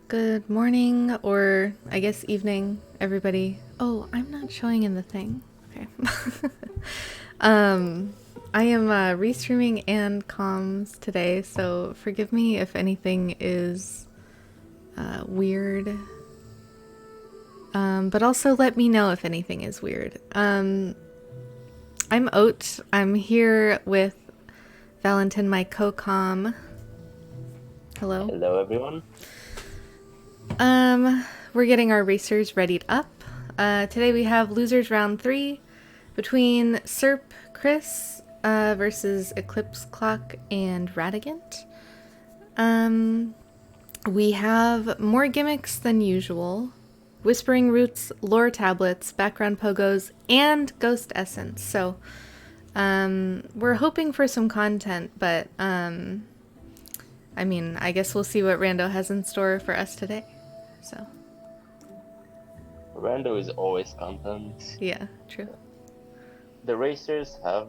Good morning, or I guess evening, everybody. Oh, I'm not showing in the thing. Okay. I am restreaming and comms today, so forgive me if anything is weird. But also let me know if anything is weird. I'm Oat. I'm here with Valentin, my co-com. Hello. Hello, everyone. We're getting our racers readied up. Today we have losers round 3 between Chris versus Eclipseclock and Radagant. We have more gimmicks than usual. Whispering Roots, lore tablets, background pogos, and ghost essence. So, we're hoping for some content, but, I mean, I guess we'll see what Rando has in store for us today. So, Rando is always content. yeah, true. The racers have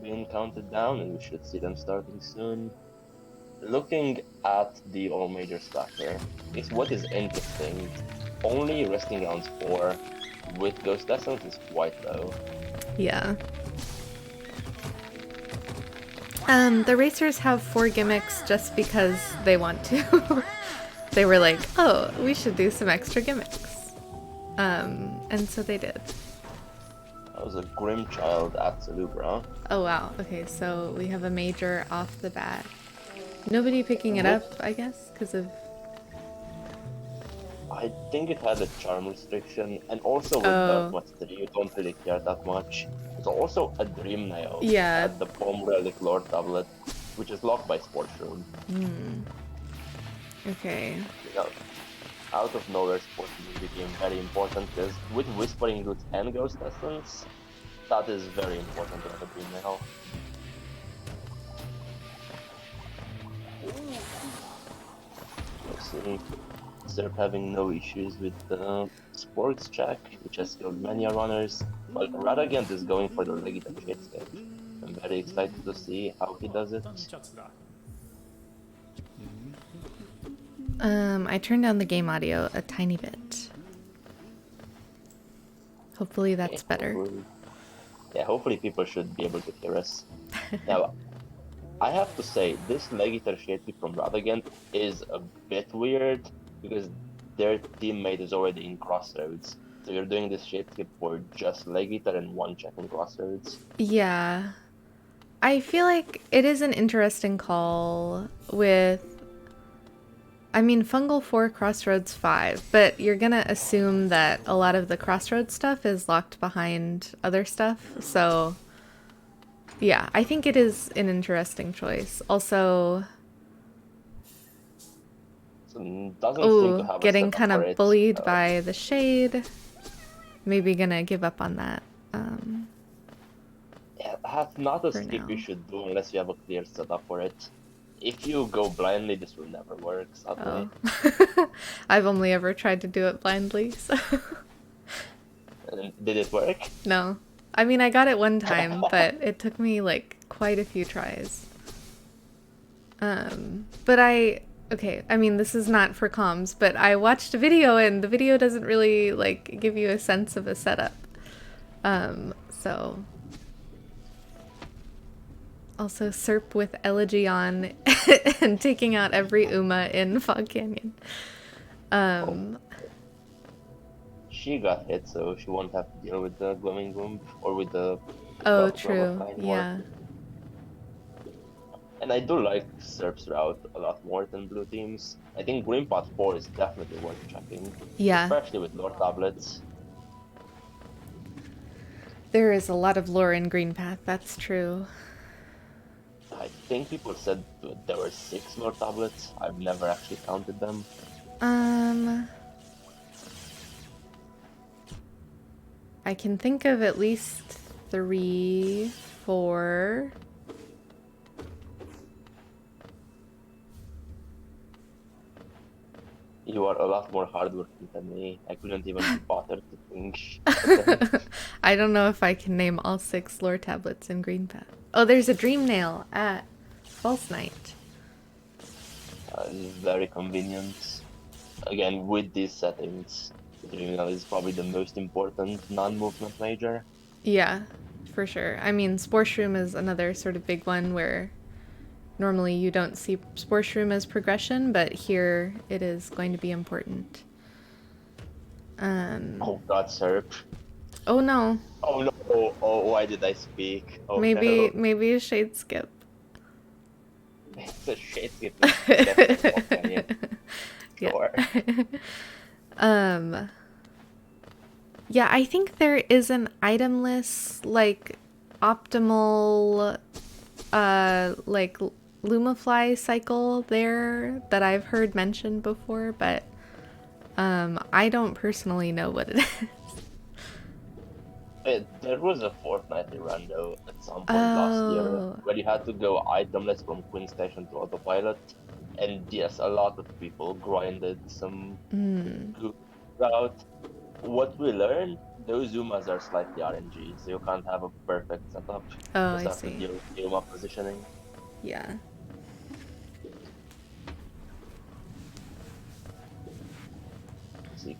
been counted down, and we should see them starting soon. Looking at the all major stacker, is what is interesting. Only resting rounds 4 with Ghost Essence is quite low. Yeah. The racers have 4 gimmicks just because they want to. They were like, oh, we should do some extra gimmicks. And so they did. That was a Grim Child at Celubra. Oh wow, okay, so we have a major off the bat. Nobody picking it up, I guess, because of... I think it had a charm restriction, and also with Dark Mastery, you don't really care that much. There's also a Dream Nail at the Palm Relic Lord tablet, which is locked by Sports Room. Okay. You know, out of nowhere, Sports Room became very important because with Whispering Roots and Ghost Essence, that is very important to have a Dream Nail. Let's see. Serp having no issues with the sports check, which has killed many runners, but Radagant is going for the Legit Shadescape. I'm very excited to see how he does it. I turned down the game audio a tiny bit. Hopefully that's better. Hopefully people should be able to hear us. Now, I have to say, this Legitor Shadescape from Radagant is a bit weird, because their teammate is already in Crossroads. So you're doing this Shadescape for just Legitor and 1 check in Crossroads. Yeah. I feel like it is an interesting call with... I mean, Fungal 4, Crossroads 5, but you're gonna assume that a lot of the Crossroads stuff is locked behind other stuff, so... Yeah, I think it is an interesting choice. Also... Getting kind of bullied by the shade. Maybe gonna give up on that. Yeah, that's not a skip you should do unless you have a clear setup for it. If you go blindly, this will never work, sadly. Oh. I've only ever tried to do it blindly, so... Did it work? No. I mean, I got it one time, but it took me, like, quite a few tries. But okay, I mean, this is not for comms, but I watched a video, and the video doesn't really, like, give you a sense of a setup. So... Also, Serp with Elegy on and taking out every Uma in Fog Canyon. She got hit, so she won't have to deal with the Glowing Goomb or with the... Oh, true. Yeah. And I do like Serp's route a lot more than blue teams. I think Green Path 4 is definitely worth checking. Yeah. Especially with lore tablets. There is a lot of lore in Green Path, that's true. I think people said there were 6 lore tablets. I've never actually counted them. I can think of at least 3, 4... You are a lot more hardworking than me. I couldn't even bother to think. I don't know if I can name all 6 lore tablets in Green Path. Oh, there's a Dream Nail at False Night. Very convenient. Again, with these settings, Dreaming is probably the most important non-movement major. Yeah, for sure. I mean, Spore Shroom is another sort of big one where normally you don't see Spore Shroom as progression, but here it is going to be important. Oh God, Serp. Oh no, Oh no, oh, why did I speak? Oh no. maybe a shade skip. It's a shit skip is definitely okay. Yeah. Sure. um yeah, I think there is an itemless like optimal like Lumafly cycle there that I've heard mentioned before, but I don't personally know what it is. There was a fortnightly rando at some point last year Oh. where you had to go itemless from Queen Station to autopilot, and yes, a lot of people grinded some good route. What we learned, those Zumas are slightly RNG, so you can't have a perfect setup. Oh, Just I have to see. deal with Zuma positioning. Yeah. See.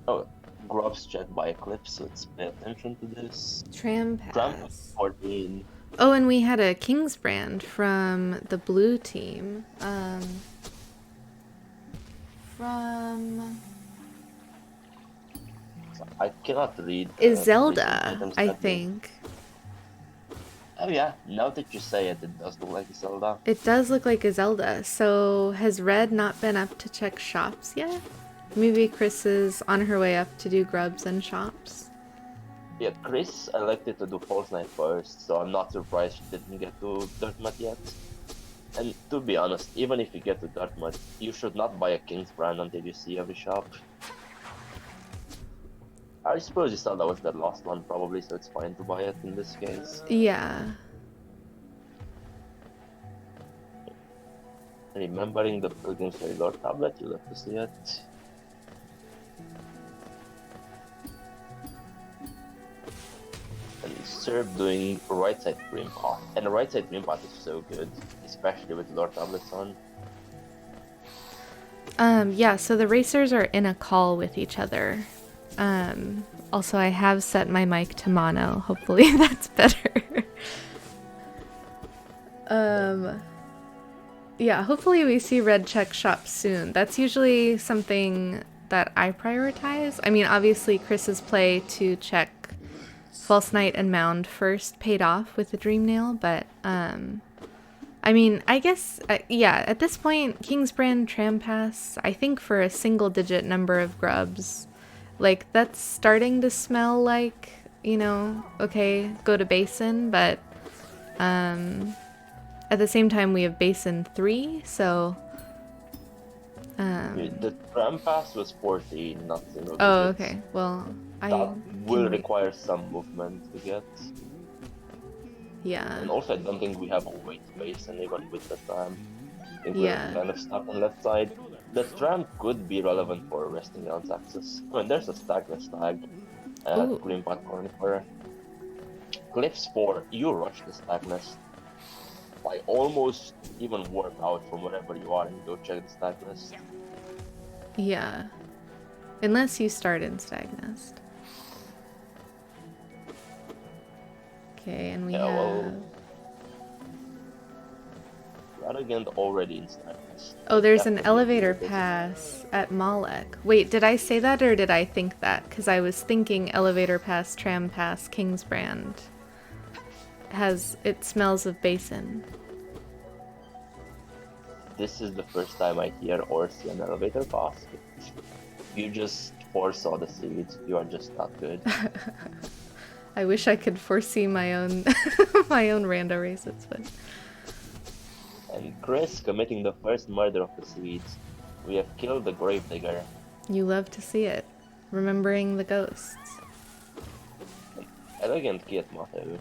Oh, Grub's checked by Eclipse, let's pay attention to this. Tram Trump pass. 14. Oh, and we had a King's brand from the blue team. From So I cannot read the recent Izelda, items I that they. think. Oh yeah, now that you say it, it does look like Zelda. It does look like Izelda. So has Red not been up to check shops yet? Maybe Chris is on her way up to do grubs and shops. Yeah, Chris elected to do False Night first, so I'm not surprised she didn't get to Dirtmut yet. And to be honest, even if you get to Dirtmut, you should not buy a King's brand until you see every shop. I suppose you saw that was the last one probably, so it's fine to buy it in this case. Yeah. Remembering the Pilgrim's Corridor tablet, you'll have to see it. And Serb doing right side green path. And the right side green path is so good, especially with Lord tablets on. Yeah, so the racers are in a call with each other. Also, I have set my mic to mono. Hopefully that's better. Yeah, hopefully we see Red check shop soon. That's usually something that I prioritize. I mean, obviously Chris's play to check False Knight and Mound first paid off with the Dream Nail, but I mean, I guess, yeah, at this point, King's Brand Tram Pass, I think for a single digit number of grubs, like, that's starting to smell like, you know, okay, go to Basin, but at the same time, we have Basin 3, so... The Tram Pass was 14, not single Oh, digits. okay, well, I That will can... require some movement to get. Yeah. And also, I don't think we have a weight basin even with the tram. I think Yeah. we're kind of stuck on left side. The tram could be relevant for resting grounds access. I mean, there's a stagless tag Ooh. Green Pot Corner. Cliffs 4, you rush the stagness. I almost even warp out from wherever you are and go check the stag list. Yeah. Unless you start in Stagnest. Okay, and we Yeah, have... well, Radagant already in stag list. Oh, there's an Definitely elevator this. pass at Malek. Wait, did I say that or did I think that? Because I was thinking elevator pass, tram pass, Kingsbrand. It smells of basin. This is the first time I hear or see an elevator pass. You just foresaw the seeds. You are just not good. I wish I could foresee my own my own rando races, but And Chris committing the first murder of the Swedes. We have killed the Gravedigger. you love to see it. Remembering the ghosts. Elegant key at motto.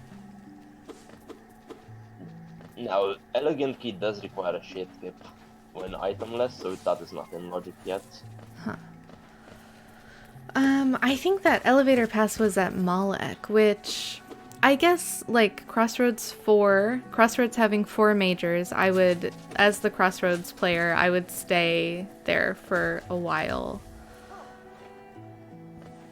Now, Elegant key does require a shade skip when itemless, so that is not in logic yet. Huh. I think that elevator pass was at Malek, which I guess like Crossroads having 4 majors, I would, as the Crossroads player, I would stay there for a while.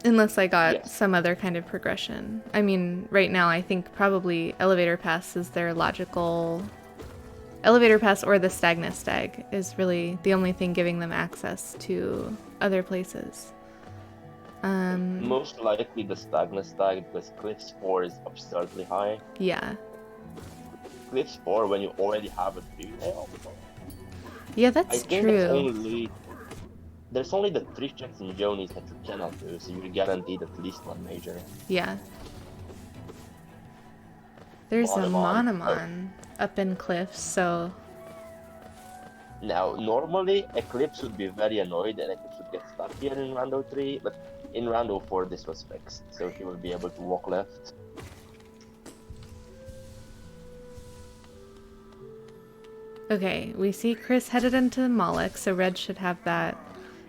Unless I got Yes. some other kind of progression. I mean, right now I think probably Elevator Pass is their logical... Elevator Pass or the Stagnus Stag is really the only thing giving them access to other places. Most likely the Stagnus Stag because Cliffs 4 is absurdly high. Yeah. Cliffs 4 when you already have a 3 tail. Yeah, I that's think true. there's only the 3 checks in Jonis that you cannot do, so you're guaranteed at least 1 major. Yeah. There's a Monomon. Monomon up in Cliffs, so... Now, normally Eclipse would be very annoyed and Eclipse would get stuck here in Rando 3, but in Rando 4 this was fixed, so he will be able to walk left. Okay, we see Chris headed into Moloch, so Red should have that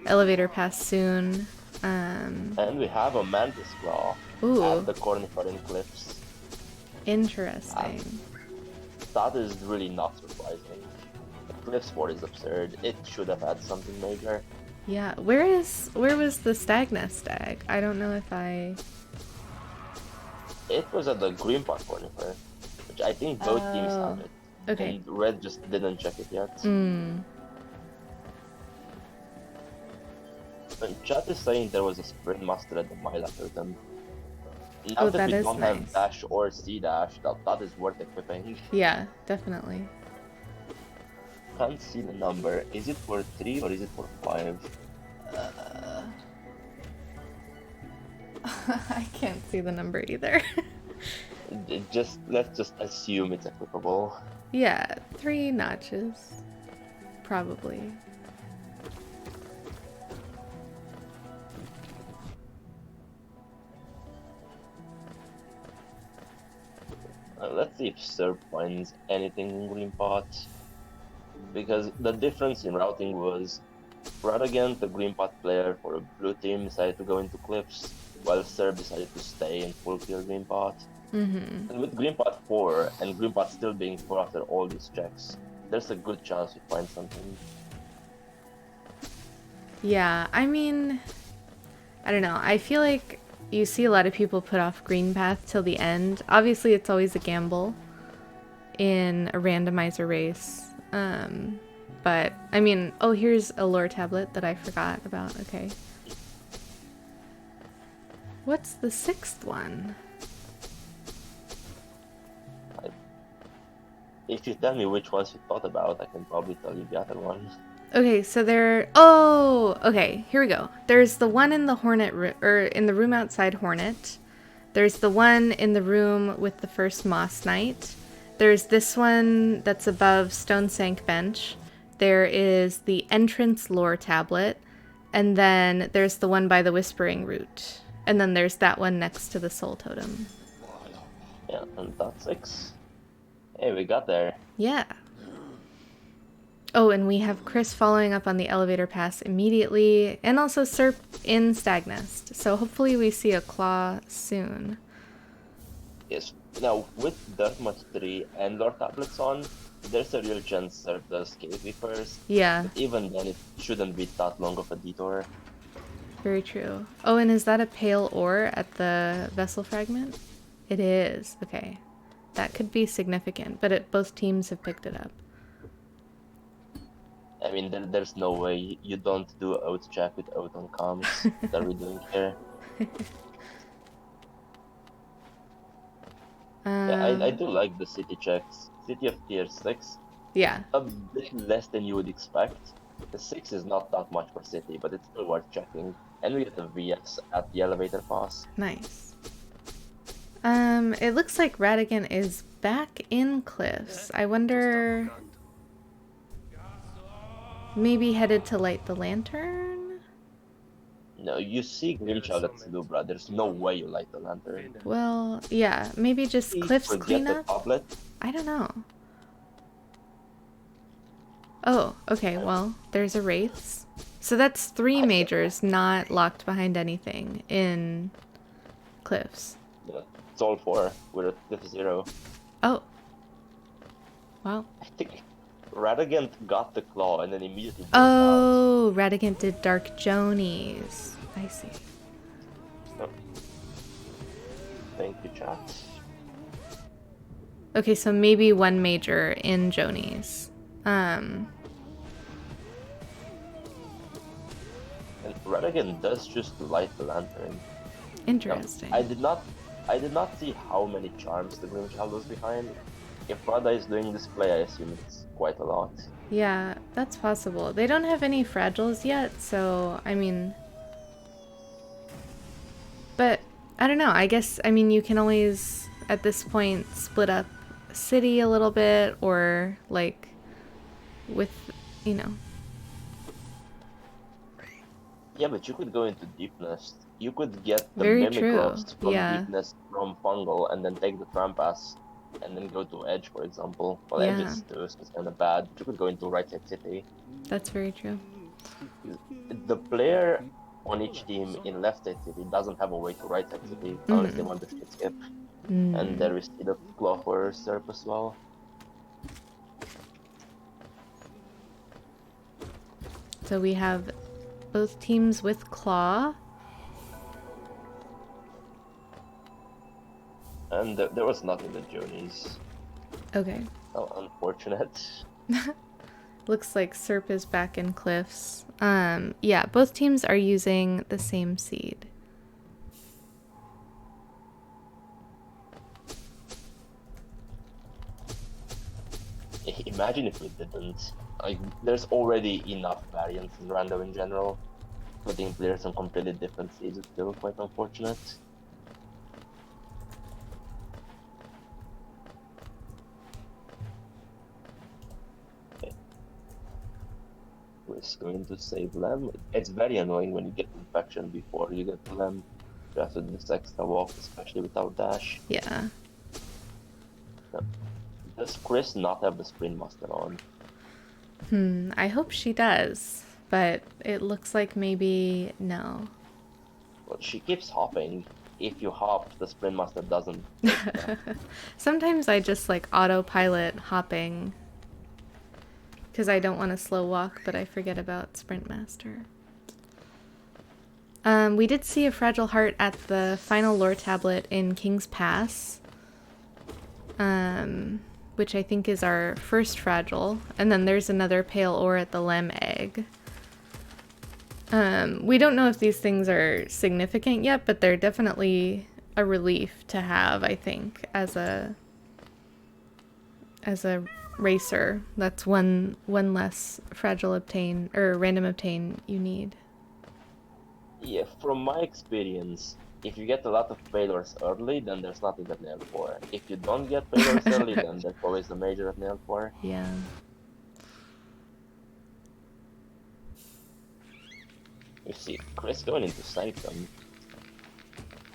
elevator pass soon. And we have a Mantis Claw at the Cornifer in Cliffs. Interesting. That is really not surprising. Cliffs 4 is absurd. It should have had something major. Yeah, where was the Stagnus Stag? I don't know if I... It was at the Green Park Cornifer, which I think both teams have it. Okay. And Red just didn't check it yet. And chat is saying there was a Sprint Master at the Myla totem. Now that we don't have Dash or C-Dash, that is worth equipping. Yeah, definitely. Can't see the number. Is it for 3 or is it for 5? I can't see the number either. Let's just assume it's equipable. Yeah, 3 notches. Probably. Let's see if Serp finds anything in Green Pot. Because the difference in routing was Radagant, the Green Pot player for a blue team, decided to go into Cliffs, while Serp decided to stay and full clear Green Pot. And with Green Pot 4, and Green Pot still being 4 after all these checks, there's a good chance we find something. Yeah, I mean, I don't know. I feel like you see a lot of people put off Green Path till the end. Obviously, it's always a gamble in a randomizer race. But, I mean, oh, here's a lore tablet that I forgot about. Okay. What's the 6th one? If you tell me which ones you thought about, I can probably tell you the other one. Okay, so oh, okay, here we go. There's the one in the in the room outside Hornet. There's the one in the room with the first Moss Knight. There's this one that's above Stone Sank Bench. There is the entrance lore tablet. And then there's the one by the Whispering Root. And then there's that one next to the Soul Totem. Yeah, and that's 6. Hey, we got there. Yeah. Oh, and we have Chris following up on the elevator pass immediately. And also Serp in Stagnest. So hopefully we see a Claw soon. Yes. Now, with Darkmatch 3 and Lore tablets on, there's a real chance Serp does KP first. Yeah. But even then, it shouldn't be that long of a detour. Very true. Oh, and is that a pale ore at the vessel fragment? It is. Okay. That could be significant, but both teams have picked it up. I mean, there's no way you don't do Oath check with Oath on comms. What are we doing here? Yeah, I do like the city checks. City of tier 6. Yeah. A bit less than you would expect. The 6 is not that much per city, but it's still worth checking. And we get the VX at the elevator pass. Nice. It looks like Radagant is back in Cliffs. I wonder... Maybe headed to light the lantern? No, you see Grimchild at Silubra. There's no way you light the lantern. Well, yeah. Maybe just Cliffs cleanup? I don't know. Oh, okay. Well, there's a Wraiths. So that's 3 majors not locked behind anything in Cliffs. You know, it's all 4. We're at cliff 0. Oh, wow. I think Radagant got the claw and then immediately blew us out. Oh, Radagant did Dark Jonies. I see. So, thank you, chat. Okay, so maybe one major in Jonies. And Radagant does choose to light the lantern. Interesting. I did not see how many charms the Grimchild was behind. If Rada is doing this play, I assume it's quite a lot. Yeah, that's possible. They don't have any fragiles yet, so I mean, but I don't know. I guess I mean you can always at this point split up city a little bit or like with, you know. Yeah, but you could go into Deepness. You could get the Very true. Mimicross from Yeah. Deepness from Fungal and then take the Trampas and then go to Edge, for example. Well, Edge Yeah. is too, so it's kind of bad. But you could go into Right Side City. That's very true. The player on each team in Left Side City doesn't have a way to Right Side City unless they want the shit skip. And there is the Claw for Serp as well. So we have both teams with Claw. And there was nothing with Jonies. Okay. Oh, unfortunate. Looks like Serp is back in Cliffs. Yeah, both teams are using the same seed. Imagine if we didn't. Like, there's already enough variance in Rando in general. Putting players on completely different seeds is still quite unfortunate. Okay. We're going to save Lem. It's very annoying when you get infection before you get Lem. You have to do this extra walk, especially without dash. Yeah. Does Chris not have the Sprint Master on? I hope she does, but it looks like maybe no. Well, she keeps hopping. If you hop, the Sprint Master doesn't. Sometimes I just like autopilot hopping because I don't want to slow walk, but I forget about Sprint Master. We did see a Fragile Heart at the final lore tablet in King's Pass, which I think is our first Fragile, and then there's another Pale Ore at the Lem Egg. We don't know if these things are significant yet, but they're definitely a relief to have, I think, as a racer. That's one less fragile obtain or random obtain you need. Yeah, from my experience, if you get a lot of failures early, then there's nothing at nail 4. If you don't get failures early, then there's always the major at nail 4. Yeah. You see, Chris going into Sanctum.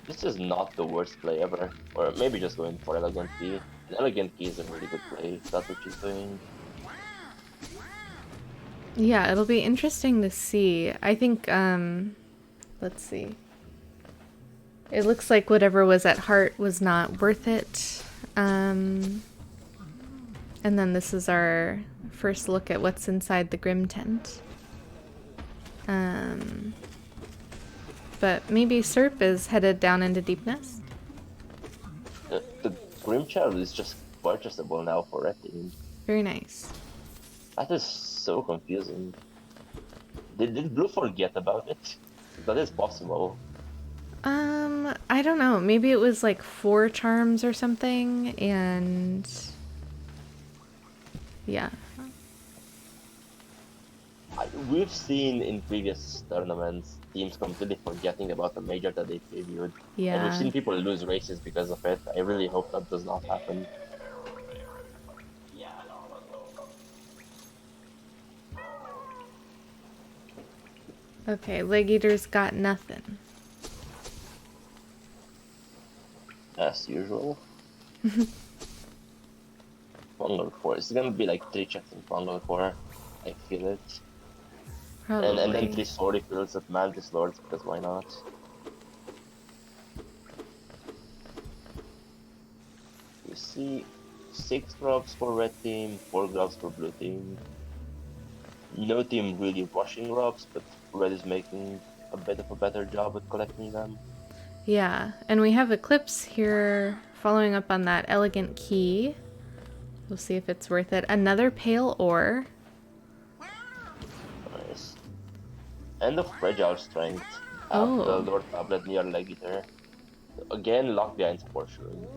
This is not the worst play ever. Or maybe just going for Elegant Key. The Elegant Key is a really good play, if that's what she's doing. Yeah, it'll be interesting to see. I think, let's see. It looks like whatever was at Heart was not worth it. And then this is our first look at what's inside the Grim Tent. But maybe Serp is headed down into Deepness. The Grimchild is just purchasable now for Red Team. Very nice. That is so confusing. Did Blue forget about it? That is possible. I don't know. Maybe it was like 4 charms or something, and yeah. We've seen in previous tournaments teams completely forgetting about the major that they previewed. Yeah. And we've seen people lose races because of it. I really hope that does not happen. Okay, Leg Eater's got nothing. As usual. Fungal 4. It's gonna be like 3 checks in Fungal 4. I feel it. Probably. And then 3 sorry fills at Mantis Lords, because why not? see 6 drops for red team, 4 drops for blue team. No team really rushing drops, but red is making a bit of a better job with collecting them. Yeah, and we have Eclipse here following up on that elegant key. We'll see if it's worth it. Another pale ore. Nice. End of fragile strength. Have the Oh, Lord Tablet near Legiter. Again, lock behind Fortune.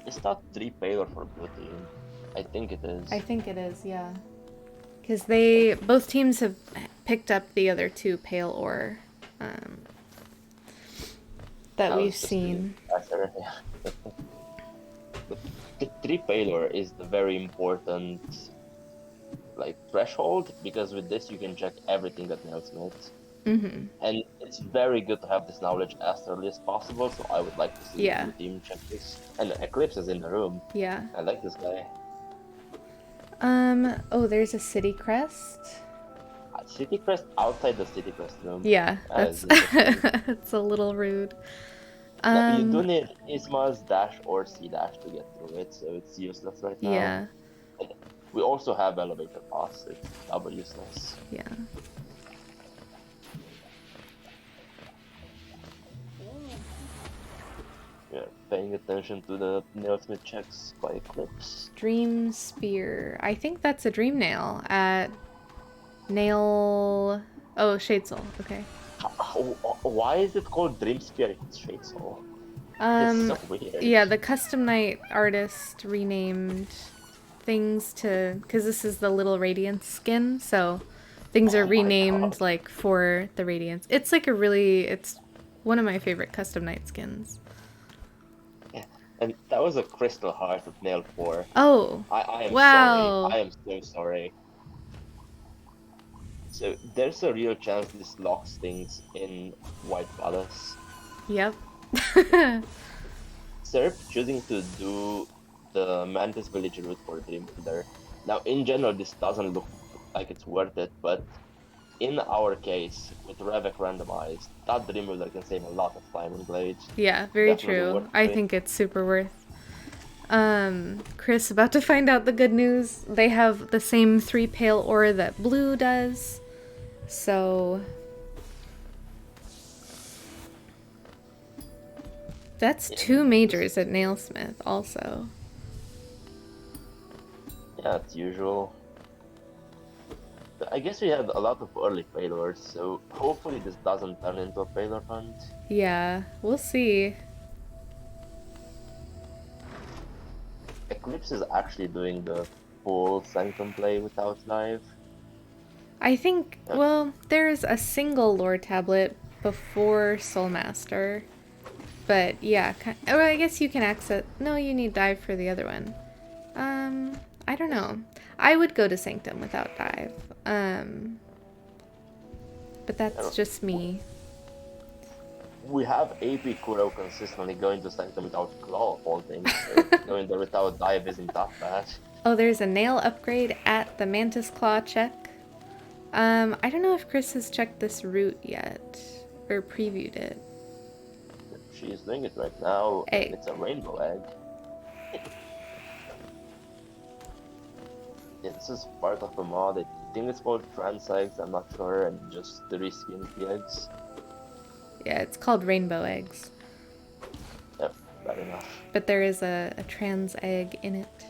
Is that 3 paler for blue team? I think it I is. think it is, yeah. Because both teams have picked up the other 2 pale ore um, that I we've was just being seen. faster. The 3 paler is the very important like threshold because with this you can check everything at Nailsmith. Mm-hmm. And it's very good to have this knowledge as early as possible, so I would like to see the Yeah, blue team check this. And Eclipse is in the room. yeah. I like this guy. Oh, there's a city crest. City Crest outside the City Crest room. Yeah, That is that's interesting. it's a little rude. Now, you do Um, need Isma's dash or C dash to get through it, so it's useless right now. yeah, And we also have elevator pass, so it's double useless. yeah. Yeah, paying attention to the Nailsmith checks by Eclipse. Dream Spear. I think that's a dream nail at nail. Oh, Shade Soul. Okay. Why is it called Dream Spear if it's Shade Soul? It's Um, so weird. yeah, the custom night artist renamed things to because this is the Little Radiance skin, so things are Oh my renamed god. like for the Radiance. It's like it's one of my favorite custom night skins. Yeah. And that was a Crystal Heart with Nail 4. Oh, I am sorry. wow. I am so sorry. So there's a real chance this locks things in White Palace. Yep. Serp choosing to do the Mantis Village route for Dream Builder. Now, in general, this doesn't look like it's worth it, but in our case, with Revek randomized, that Dream Builder can save a lot of time on Blade. Yeah, very Definitely true. worth I it. think it's super worth. Chris, about to find out the good news. They have the same 3 pale ore that blue does. So that's 2 majors at Nailsmith also. Yeah, it's usual. But I guess we had a lot of early failures, so hopefully this doesn't turn into a failure hunt. Yeah, we'll see. Eclipse is actually doing the full Sanctum play without live. I think, Uh, well, there's a single lore tablet before Soulmaster. But yeah, oh, I guess you can access. No, you need dive for the other one. I don't know. I would go to Sanctum without dive. But that's just me. We have AP Kuro consistently going to Sanctum without Claw of all things, so going there without dive isn't that bad. Oh, there's a nail upgrade at the Mantis Claw check. I don't know if Chris has checked this route yet or previewed it. She's doing it right now, Hey. and it's a rainbow egg. Yeah, this is part of a mod. I think it's called trans eggs, I'm not sure, and just reskin the eggs. Yeah, it's called rainbow eggs. Yep, fair enough. But there is a trans egg in it.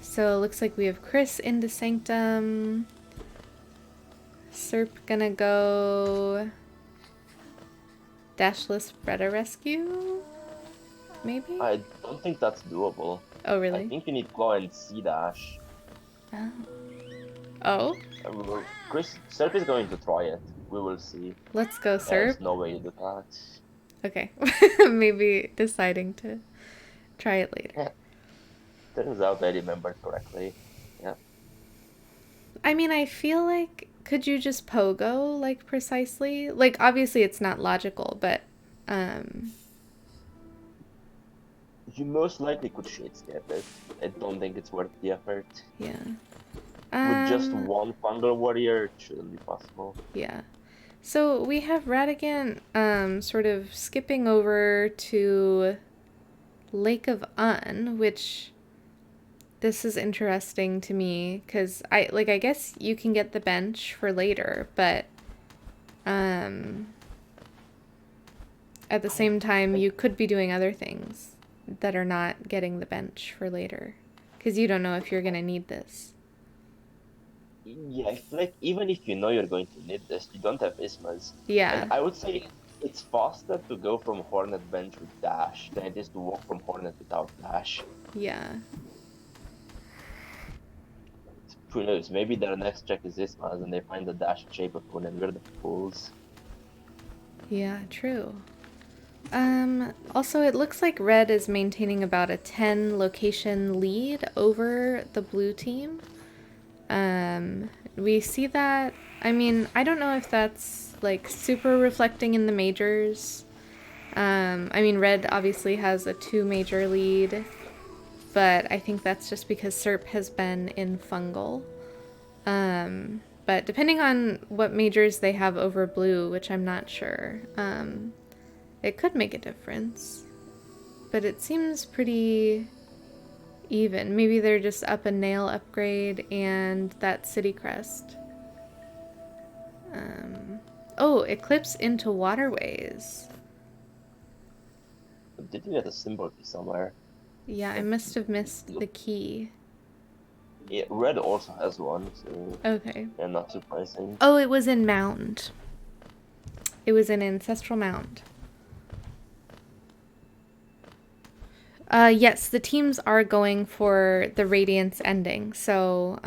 So it looks like we have Chris into Sanctum. Serp gonna go Dashless Bretta Rescue? Maybe? I don't think that's doable. Oh, I really? think you need Claw and C-Dash. Oh. Oh? Chris, Serp is going to try it. We will see. Let's go, There's Serp. no way you do that. Okay. Maybe deciding to try it later. Yeah. Turns out I remembered correctly. Yeah. I mean, I feel like could you just pogo like precisely? Like obviously it's not logical, but You most likely could shadescape it. I don't think it's worth the effort. Yeah. With just Um, one fungal warrior, it shouldn't be possible. yeah. So we have Radagant sort of skipping over to Lake of Un, which this is interesting to me because I guess you can get the bench for later, but um at the same time Like, you could be doing other things that are not getting the bench for later because you don't know if you're going to need this. yeah, I feel like even if you know you're going to need this, you don't have Ismas. And Yeah. I would say it's faster to go from Hornet bench with dash than it is to walk from Hornet without dash. Yeah. Who knows? Maybe their next check is Ismas and they find the dash shape of Hornet. We're the fools. Yeah, true. Also, it looks like red is maintaining about a 10 location lead over the blue team. We see that. I mean, I don't know if that's like super reflecting in the majors. I mean, red obviously has a 2 major lead, but I think that's just because Serp has been in fungal. But depending on what majors they have over blue, which I'm not sure, it could make a difference. But it seems pretty even. Maybe they're just up a nail upgrade and that city crest. Oh, Eclipse into waterways. Did you get a symbol key somewhere? Yeah, I must have missed the key. Yeah, red also has one, so Okay. yeah, not surprising. Oh, it was in Mound. It was in Ancestral Mound. Yes, the teams are going for the Radiance ending. So,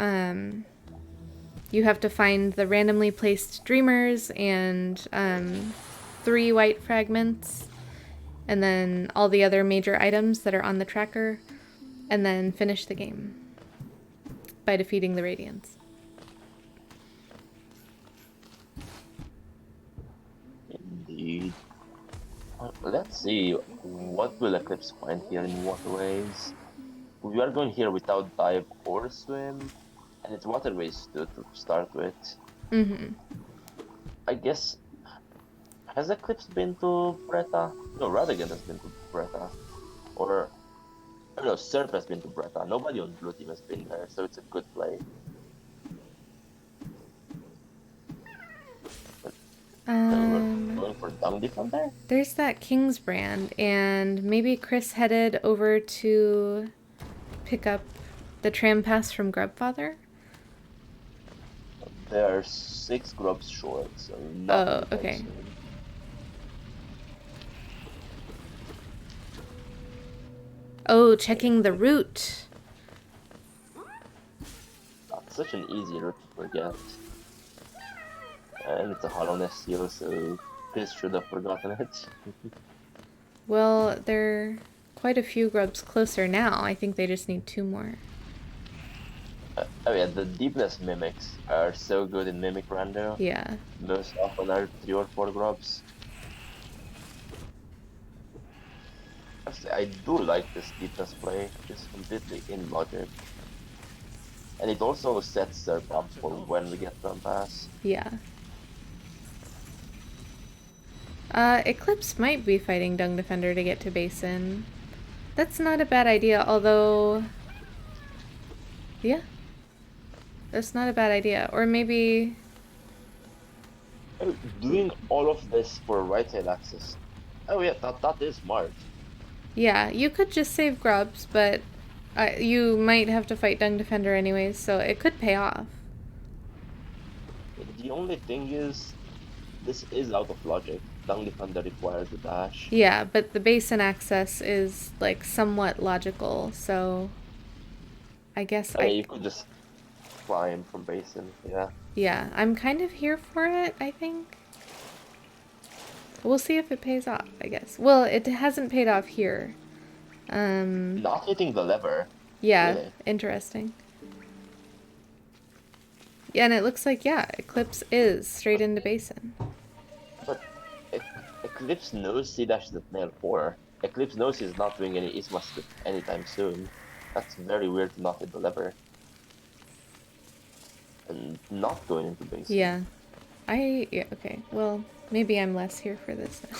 you have to find the randomly placed Dreamers and 3 white fragments, and then all the other major items that are on the tracker, and then finish the game by defeating the Radiance. Indeed. Let's see, what will Eclipse find here in Waterways? We are going here without Dive or Swim, and it's Waterways to start with. Mm-hmm. I guess, has Eclipse been to Bretta? No, Radagant has been to Bretta. Or, oh no, Surf has been to Bretta. Nobody on Blue Team has been there, so it's a good play. So we're going for Dung Defender? There's that King's brand, and maybe Chris headed over to pick up the tram pass from Grubfather. They are 6 grubs short, so not Oh, anytime okay. soon. Oh, checking the route. That's such an easy route to forget. And it's a hollowness seal, so Chris should have forgotten it. Well, they're quite a few grubs closer now. I think they just need 2 more. Oh yeah, the deepness mimics are so good in Mimic Rando. Yeah. Most often are 3 or 4 grubs. Actually, I do like this deepness play, it's completely in logic. And it also sets their up for when we get them pass. Yeah. Eclipse might be fighting Dung Defender to get to Basin. That's not a bad idea, although... Yeah. That's not a bad idea. Or maybe... Oh, doing all of this for right side access. Oh yeah, that is smart. Yeah, you could just save grubs, but you might have to fight Dung Defender anyways, so it could pay off. The only thing is, this is out of logic. Dung Defender requires a dash. Yeah, but the Basin access is, like, somewhat logical, so... I guess Yeah, you could just climb from Basin, yeah. Yeah, I'm kind of here for it, I think. We'll see if it pays off, I guess. Well, it hasn't paid off here. Not hitting the lever. Yeah, Really? interesting. Yeah, and it looks like, yeah, Eclipse is straight into Basin. But Eclipse knows C dash is at nail 4. Eclipse knows he's not doing any Isma script anytime soon. That's very weird to not hit the lever. And not going into base. Yeah. Yeah, okay. Well, maybe I'm less here for this now.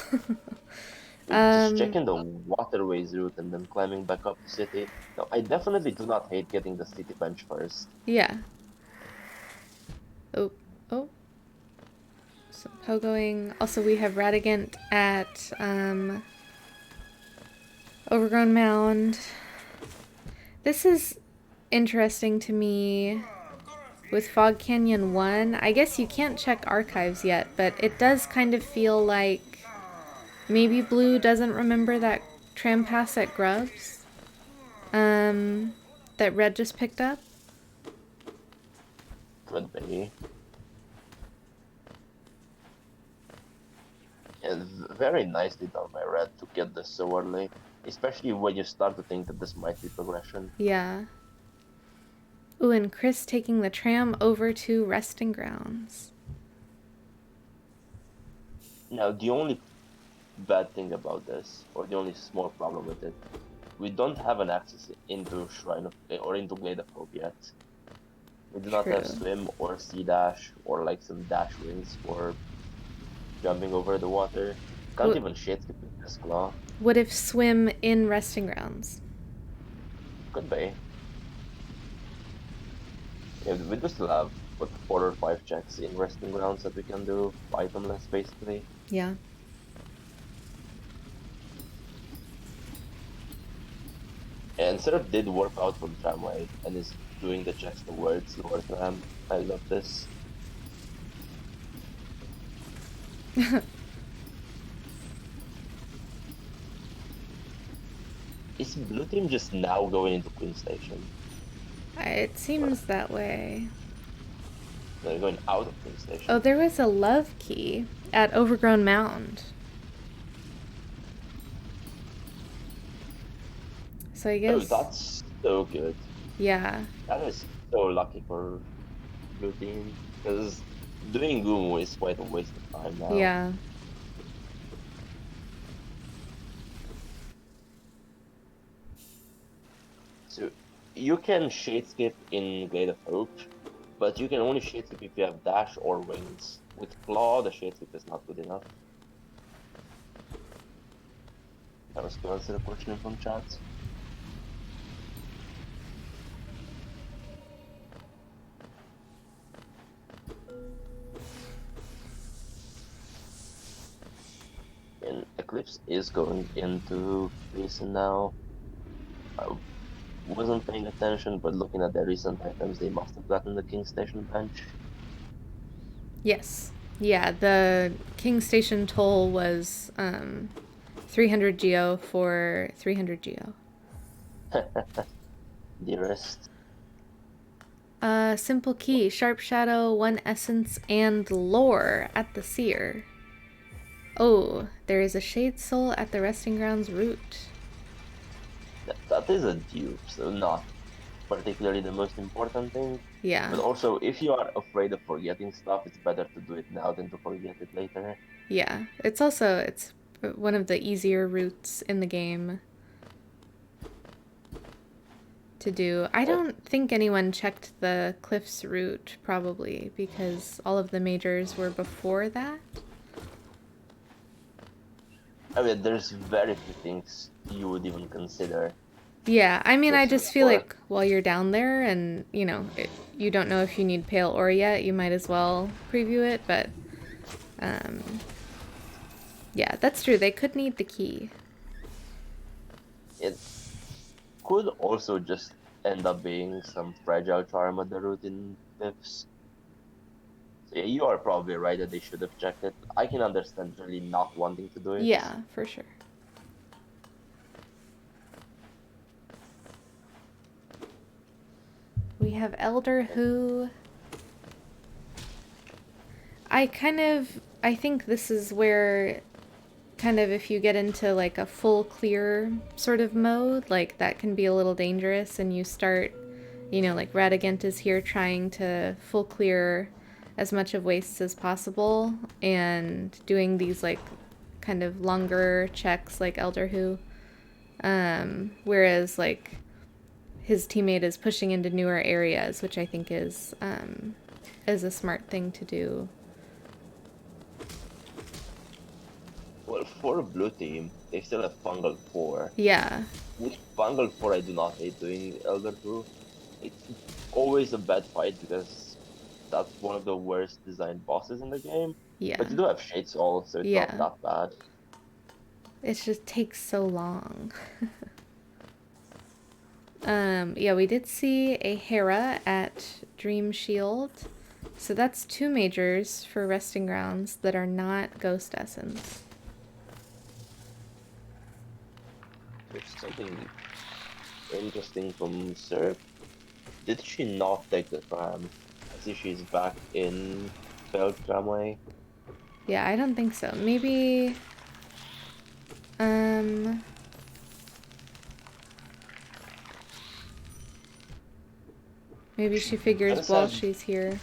Just Um, checking the waterways route and then climbing back up to city. Now, I definitely do not hate getting the city bench first. yeah. Oh, oh. So pogoing. Also, we have Radagant at, Overgrown Mound. This is interesting to me with Fog Canyon 1. I guess you can't check archives yet, but it does kind of feel like maybe Blue doesn't remember that tram pass at Grubs that Red just picked up. Could be. And very nicely done by Red to get this so early. Especially when you start to think that this might be progression. Yeah. Ooh, and Chris taking the tram over to Resting Grounds. Now, the only bad thing about this, or the only small problem with it, we don't have an access into Shrine of, or into Glade of Hope yet. We do not have True. swim or sea dash or like some dash wings for jumping over the water. Can't even shade skip with this claw. What if swim in Resting Grounds? Could be. Yeah, we do still have what 4 or 5 checks in resting grounds that we can do, itemless basically. Yeah. And Syrup did work out for the tramway and is doing the checks towards lower tram. I love this. Is Blue Team just now going into Queen Station? It seems that way. They're going out of Queen Station. Oh, there was a love key at Overgrown Mound. So I guess... Oh, that's so good. Yeah. That is so lucky for Blue Team. Because doing Gumu is quite a waste of time now. Yeah. So you can shade skip in Glade of Hope, but you can only shade skip if you have dash or wings. With Claw, the shade skip is not good enough. That was to answer a question from chat. And Eclipse is going into Basin now. I wasn't paying attention, but looking at their recent items, they must have gotten the King Station bench. Yes. Yeah, the King Station toll was 300 geo for 300 geo. Dearest. Simple key, Sharp Shadow, 1 essence, and lore at the seer. Oh, there is a Shade Soul at the Resting Grounds route. That is a dupe, so not particularly the most important thing. Yeah. But also, if you are afraid of forgetting stuff, it's better to do it now than to forget it later. Yeah. It's one of the easier routes in the game to do. I don't think anyone checked the Cliffs route, probably, because all of the majors were before that. I mean, there's very few things you would even consider. Yeah, I mean, I Cliffs just feel before. like while you're down there and, you don't know if you need Pale Ore yet, you might as well preview it, but, yeah, that's true. They could need the key. It could also just end up being some fragile charm at the root in Cliffs. So yeah, you are probably right that they should have checked it. I can understand really not wanting to do it. Yeah, for sure. We have Elder Who. I think this is where kind of if you get into like a full clear sort of mode, like that can be a little dangerous and you start, like Radagant is here trying to full clear as much of wastes as possible and doing these like kind of longer checks like Elder Who. Whereas like his teammate is pushing into newer areas, which I think is a smart thing to do. Well, for a blue team, they still have Fungal 4. Yeah. With Fungal 4, I do not hate doing Elder 2. It's always a bad fight because that's one of the worst designed bosses in the game. Yeah. But you do have Shade Soul, so it's not Yeah. that bad. It just takes so long. Yeah, we did see a Hera at Dream Shield. So that's 2 majors for Resting Grounds that are not Ghost Essence. There's something interesting from Serp. Did she not take the tram? I see she's back in Feld Tramway. Yeah, I don't think so. Maybe... Maybe she figures while she's here.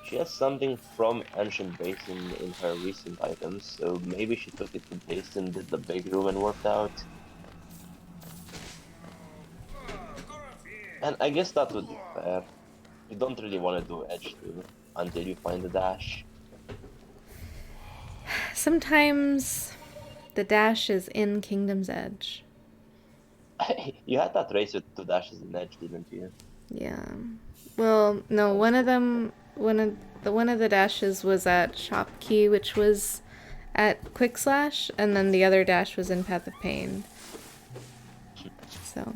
She has something from Ancient Basin in her recent items, so maybe she took it to Basin, did the big room and worked out. And I guess that would be fair. You don't really want to do Edge 2 until you find the dash. Sometimes the dash is in Kingdom's Edge. You had that race with 2 dashes in Edge, didn't you? Yeah. Well, no, one of the dashes was at Shopkey, which was at Quick Slash, and then the other dash was in Path of Pain. So.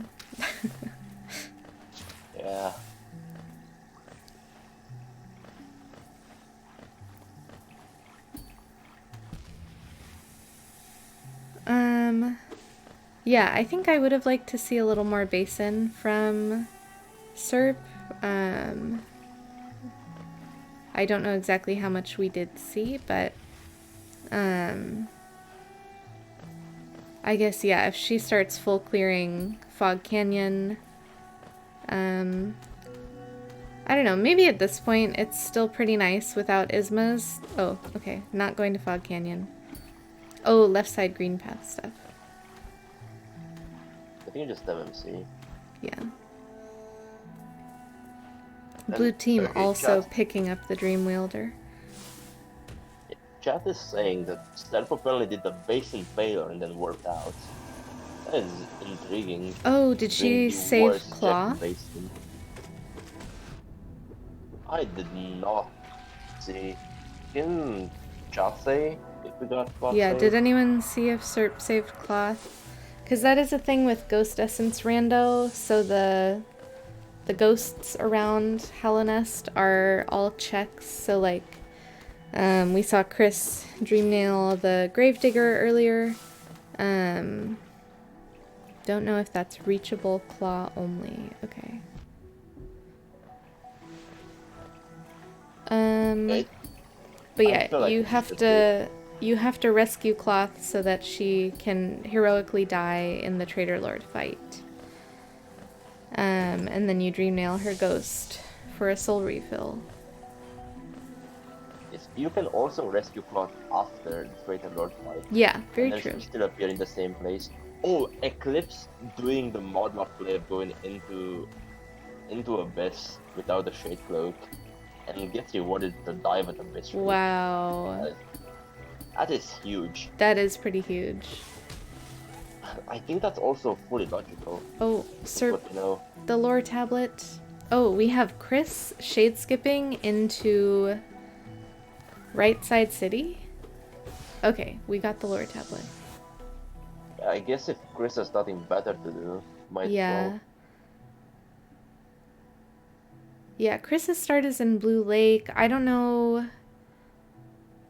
Yeah. Yeah, I think I would have liked to see a little more Basin from Serp. I don't know exactly how much we did see, but I guess, yeah, if she starts full clearing Fog Canyon, I don't know, maybe at this point it's still pretty nice without Isma's. Oh, okay, not going to Fog Canyon. Oh, left side green path stuff. I think just MMC. Yeah. And, Blue team okay, also chat. picking up the Dream Wielder. Chat is saying that Stelp apparently did the Basin failure and then worked out. That is intriguing. Oh, did she save Claw? Basin. I did not see. Can chat say if we got Claw Yeah, saved? did anyone see if Serp saved Cloth? Because that is a thing with Ghost Essence Rando, so the ghosts around Hallownest are all checks, so like, we saw Chris Dreamnail the Gravedigger earlier. Don't know if that's reachable Claw only. Okay. But yeah, like you have to rescue Cloth so that she can heroically die in the Traitor Lord fight. And then you Dreamnail her ghost for a soul refill. Yes, you can also rescue Plot after the Traitor Lord fight. Yeah, very and true. She still appear in the same place. Oh, Eclipse doing the Modlar play of going into Abyss without a Shade Cloak and gets rewarded to dive at Abyss. Wow. That is huge. That is pretty huge. I think that's also fully logical. Oh, Sir, you know. the lore tablet. Oh, we have Chris shade skipping into Right Side City. Okay, we got the lore tablet. I guess if Chris has nothing better to do, might yeah. well. Yeah, Chris's start is in Blue Lake. I don't know.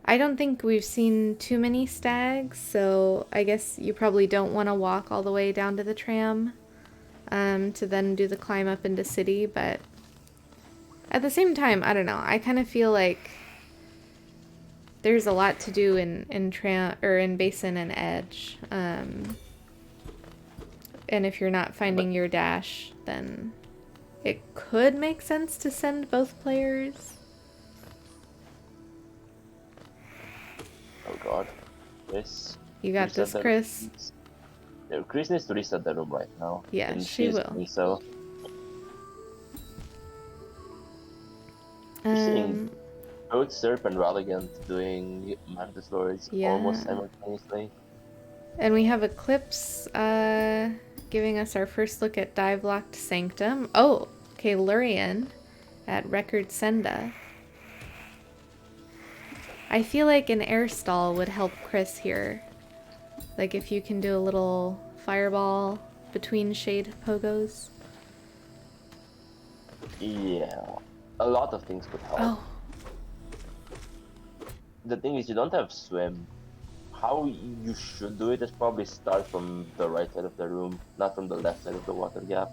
I don't think we've seen too many stags, so I guess you probably don't want to walk all the way down to the tram to then do the climb up into city, but at the same time, I don't know. I kind of feel like there's a lot to do in Basin and Edge. And if you're not finding your dash, then it could make sense to send both players. Oh god. Chris. You got Reset this, the Chris. rooms. Yeah, Chris needs to reset the room right now. Yeah, And she she is will. doing so. We're seeing both Serp and Radagant doing Mantis Lords almost Yeah. simultaneously. And we have Eclipse giving us our first look at Dive Locked Sanctum. Oh, okay, Lurian at Record Senda. I feel like an air stall would help Chris here. Like if you can do a little fireball between shade pogos. Yeah, a lot of things could help. Oh. The thing is, you don't have swim. How you should do it is probably start from the right side of the room, not from the left side of the water gap.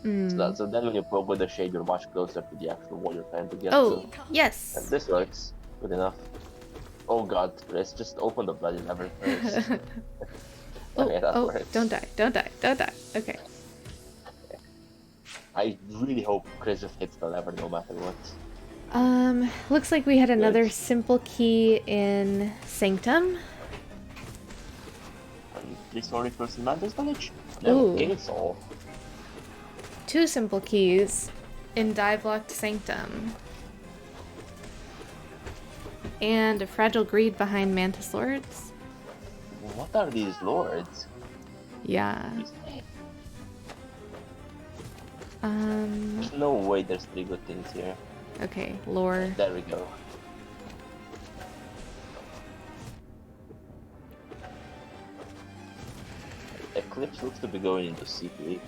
So then when you poke with the shade, you're much closer to the actual wall you're trying to get Oh, to. And yes. this works. Good enough. Oh god, Chris, just open the bloody lever first. Okay, that works. Don't die, don't die, don't die. Okay. I really hope Chris just hits the lever no matter what. Looks like we had another Good. simple key in Sanctum. And please sorry person Mantis Village? No, Ooh. Gainsall. 2 simple keys in Dive Locked Sanctum. And a Fragile Greed behind Mantis Lords. What are these lords? Yeah. There's no way there's 3 good things here. Okay, lore. There we go. Eclipse looks to be going into Sea Peak.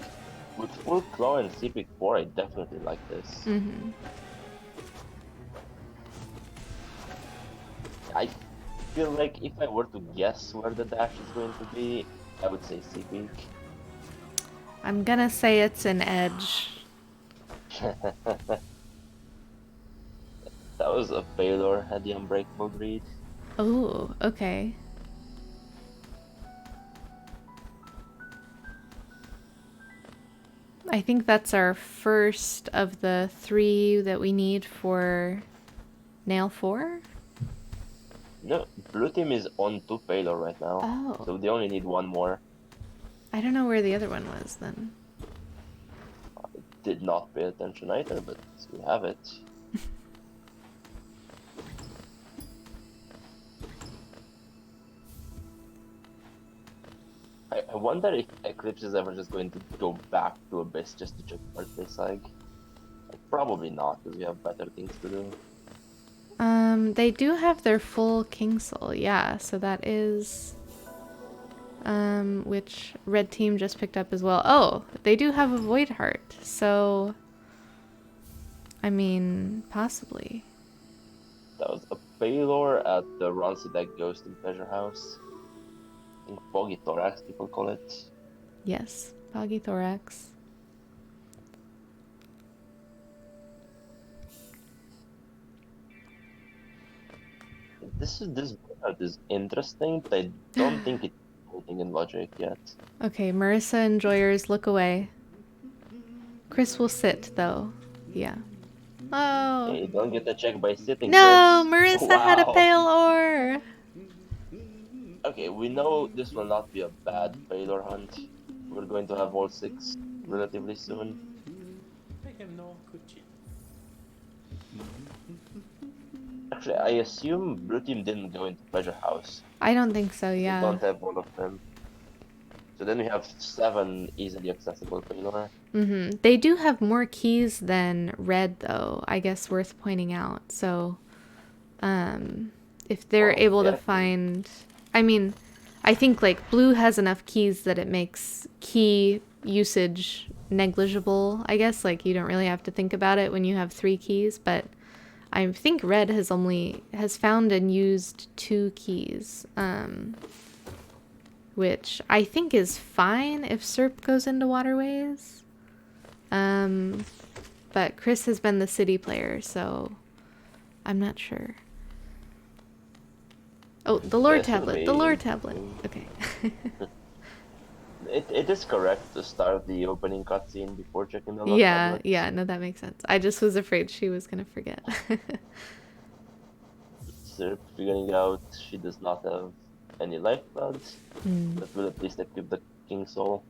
With full claw and Sea Peak 4, I definitely like this. I feel like if I were to guess where the dash is going to be, I would say Sea Peak. I'm gonna say it's an edge. That was a Baylor at the Unbreakable Greed. Oh, okay. I think that's our first of the 3 that we need for Nail 4. No, blue team is on 2 Baylor right now. Oh. So they only need 1 more. I don't know where the other one was then. I did not pay attention either, but we have it. I wonder if Eclipse is ever just going to go back to Abyss just to check birthday sag. Probably not, because we have better things to do. They do have their full King Soul, yeah, so that is which red team just picked up as well. Oh, they do have a Void Heart, so I mean, possibly. That was a Baylor at the Rancy Deck Ghost in Pleasure House. I think Foggy Thorax, people call it. Yes, Foggy Thorax. This card is interesting, but I don't think it's holding in logic yet. Okay, Marissa enjoyers, look away. Chris will sit though. Yeah. Oh. Hey, don't get a check by sitting. No, Chris. Marissa had a Wow. pale ore. Okay, we know this will not be a bad Baylor hunt. We're going to have all 6 relatively soon. Actually, I assume blue team didn't go into Pleasure House. I don't think so, We yeah. don't have all of them. So then we have 7 easily accessible Baylor. They do have more keys than red, though, I guess worth pointing out. So, if they're able to find... I mean, I think, like, blue has enough keys that it makes key usage negligible, I guess. Like, you don't really have to think about it when you have 3 keys, but I think red has found and used 2 keys, which I think is fine if Serp goes into waterways. But Chris has been the city player, so I'm not sure. Oh, the lore tablet. The lore tablet. Okay. It is correct to start the opening cutscene before checking the lore tablet. Yeah, no, that makes sense. I just was afraid she was gonna forget. Serp figuring out she does not have any lifeblood. Hmm. That will at least equip the King Soul.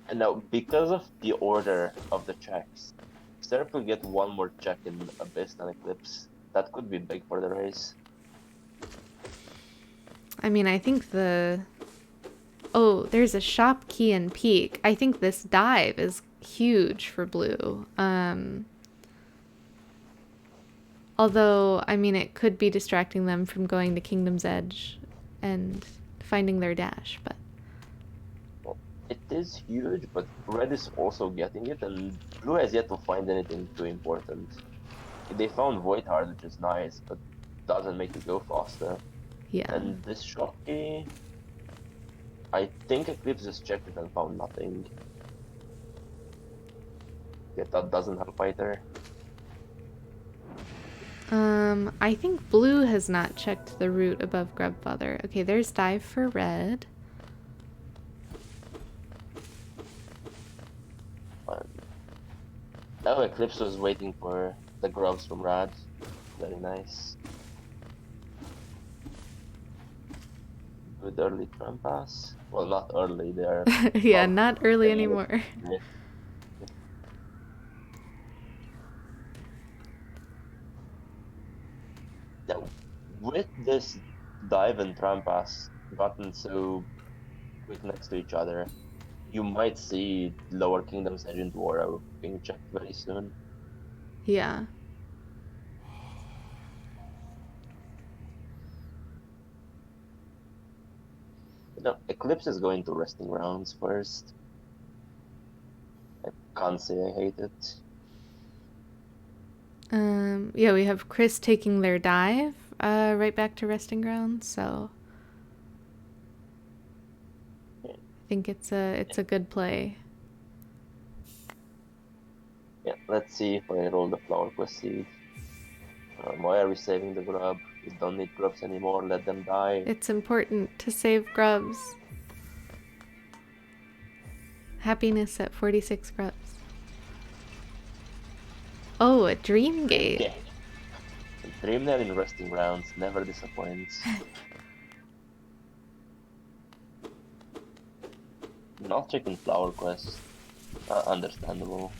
And now, because of the order of the checks, Serp will get one more check in Abyss and Eclipse. That could be big for the race. I mean, I think the... Oh, there's a shop key and peak. I think this dive is huge for blue. Although, I mean, it could be distracting them from going to Kingdom's Edge and finding their dash, but... Well, it is huge, but Red is also getting it, and Blue has yet to find anything too important. They found Void Heart, which is nice, but doesn't make it go faster. Yeah. And this shop key, I think Eclipse just checked it and found nothing. Yeah, that doesn't help either. I think blue has not checked the route above Grubfather. Okay, there's dive for red. Oh, Eclipse was waiting for the grubs from Rad. Very nice. Good early Trampas. Well, not early, they're... Yeah, about not early 10 minutes. anymore. Now, with this dive and Trampas gotten so quick next to each other, you might see Lower Kingdom's Agent Waro being checked very soon. Yeah. No, Eclipse is going to Resting Rounds first. I can't say I hate it. Yeah, we have Chris taking their dive right back to resting ground, so Yeah. I think it's a good play. Yeah, let's see if I roll the Flower Quest seed. Why are we saving the grub? We don't need grubs anymore, let them die. It's important to save grubs. Happiness at 46 grubs. Oh, a dream gate. Yeah. Dreamnet in Resting Rounds never disappoints. Not checking Flower Quest. Understandable.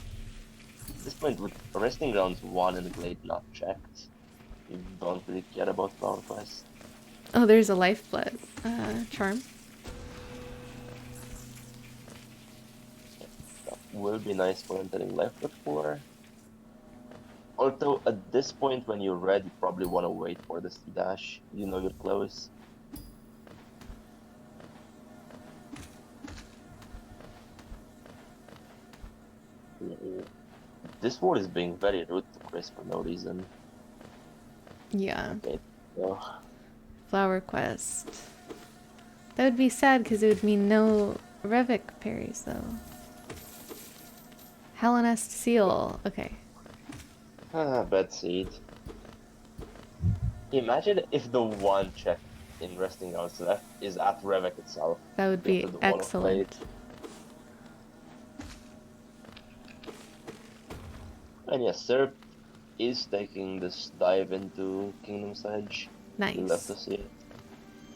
At this point, with Resting Grounds 1 and Glade not checked, you don't really care about Flower Quest. Oh, there's a lifeblood charm. That will be nice for entering Lifeblood 4. Although, at this point, when you're red, you probably want to wait for this dash. You know you're close. This war is being very rude to Chris for no reason. Yeah. Okay, so... Flower quest. That would be sad because it would mean no Revok parries, though. Hellenest seal. Okay. Bad seed. Imagine if the one check in Resting Grounds left is at Revok itself. That would be After the Wall of Blade. excellent. And yes, Serp is taking this dive into Kingdom's Edge. We'll have to Nice. see it.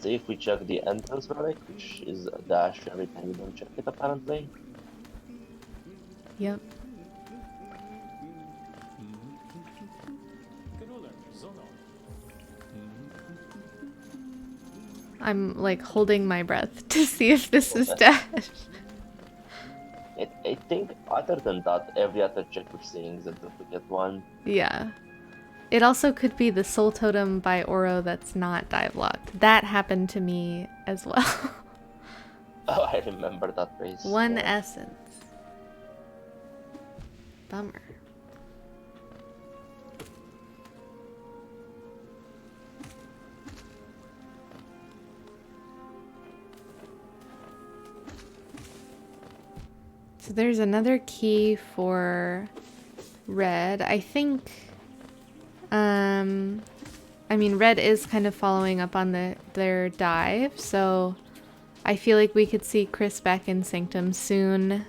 See if we check the entrance relic, which is a dash every time you don't check it apparently. Yep. I'm like holding my breath to see if this is dash. I think other than that, every other check we're seeing is a duplicate one. Yeah. It also could be the soul totem by Oro that's not dive locked. That happened to me as well. Oh, I remember that race. One Yeah. essence. Bummer. So there's another key for red. I think, I mean, red is kind of following up on their dive, so I feel like we could see Chris back in Sanctum soon.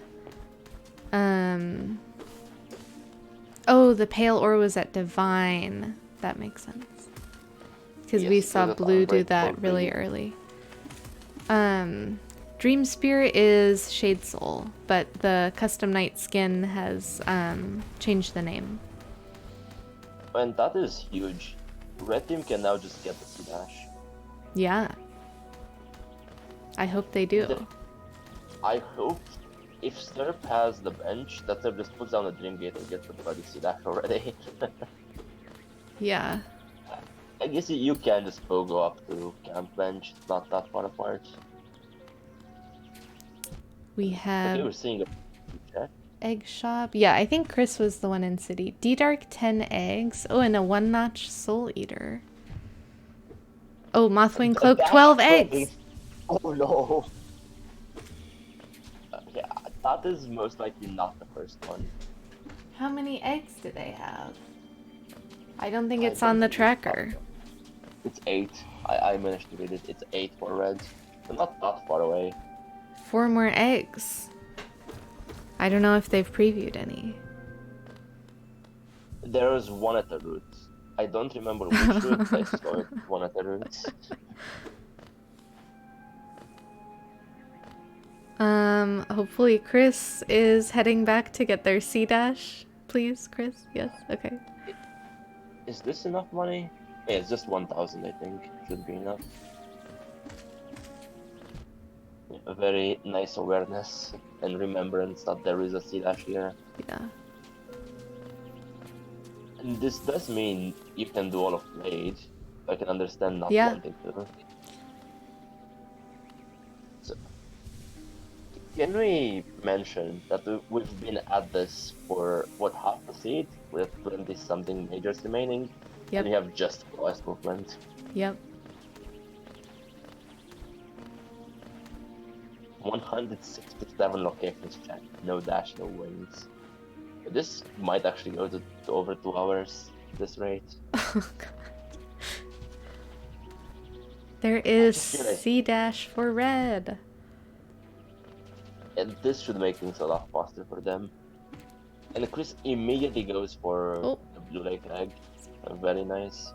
Oh, the pale ore was at Divine. That makes sense. Because we Yes, saw there's a blue time do break that for really green. early. Dream Spear is Shade Soul, but the custom night skin has changed the name. And that is huge. Red team can now just get the C dash. Yeah. I hope they do. I hope if Serp has the bench, that Serp just puts down the Dream Gate and gets the bloody C dash already. Yeah. I guess you can just go up to camp bench. It's not that far apart. We Okay, have we're seeing a check. egg shop. Yeah, I think Chris was the one in city. D-Dark 10 eggs. Oh, and a one-notch soul eater. Oh, Mothwing Cloak 12 eggs. Oh no. Yeah, that is most likely not the first one. How many eggs do they have? I don't think I it's don't on the think tracker. It's 8. I managed to read it. It's 8 for red. So not that far away. 4 more eggs. I don't know if they've previewed any. There is one at the root. I don't remember which root, but I saw it. One at the root. Hopefully Chris is heading back to get their C dash. Please, Chris? Yes? Okay. Is this enough money? Yeah, it's just 1,000, I think. Should be enough. A very nice awareness and remembrance that there is a C dash here. Yeah. And this does mean you can do all of Blade. I can understand not Yeah. wanting to. So, can we mention that we've been at this for, what, half a seed? With 20-something majors remaining? Yep. And we have just Forest Movement. Yep. 167 locations checked. No dash, no wings. This might actually go to over 2 hours at this rate. Oh, God. There is feel like- C dash for red. And this should make things a lot faster for them. And Chris immediately goes for the Blue Lake Egg. Very nice.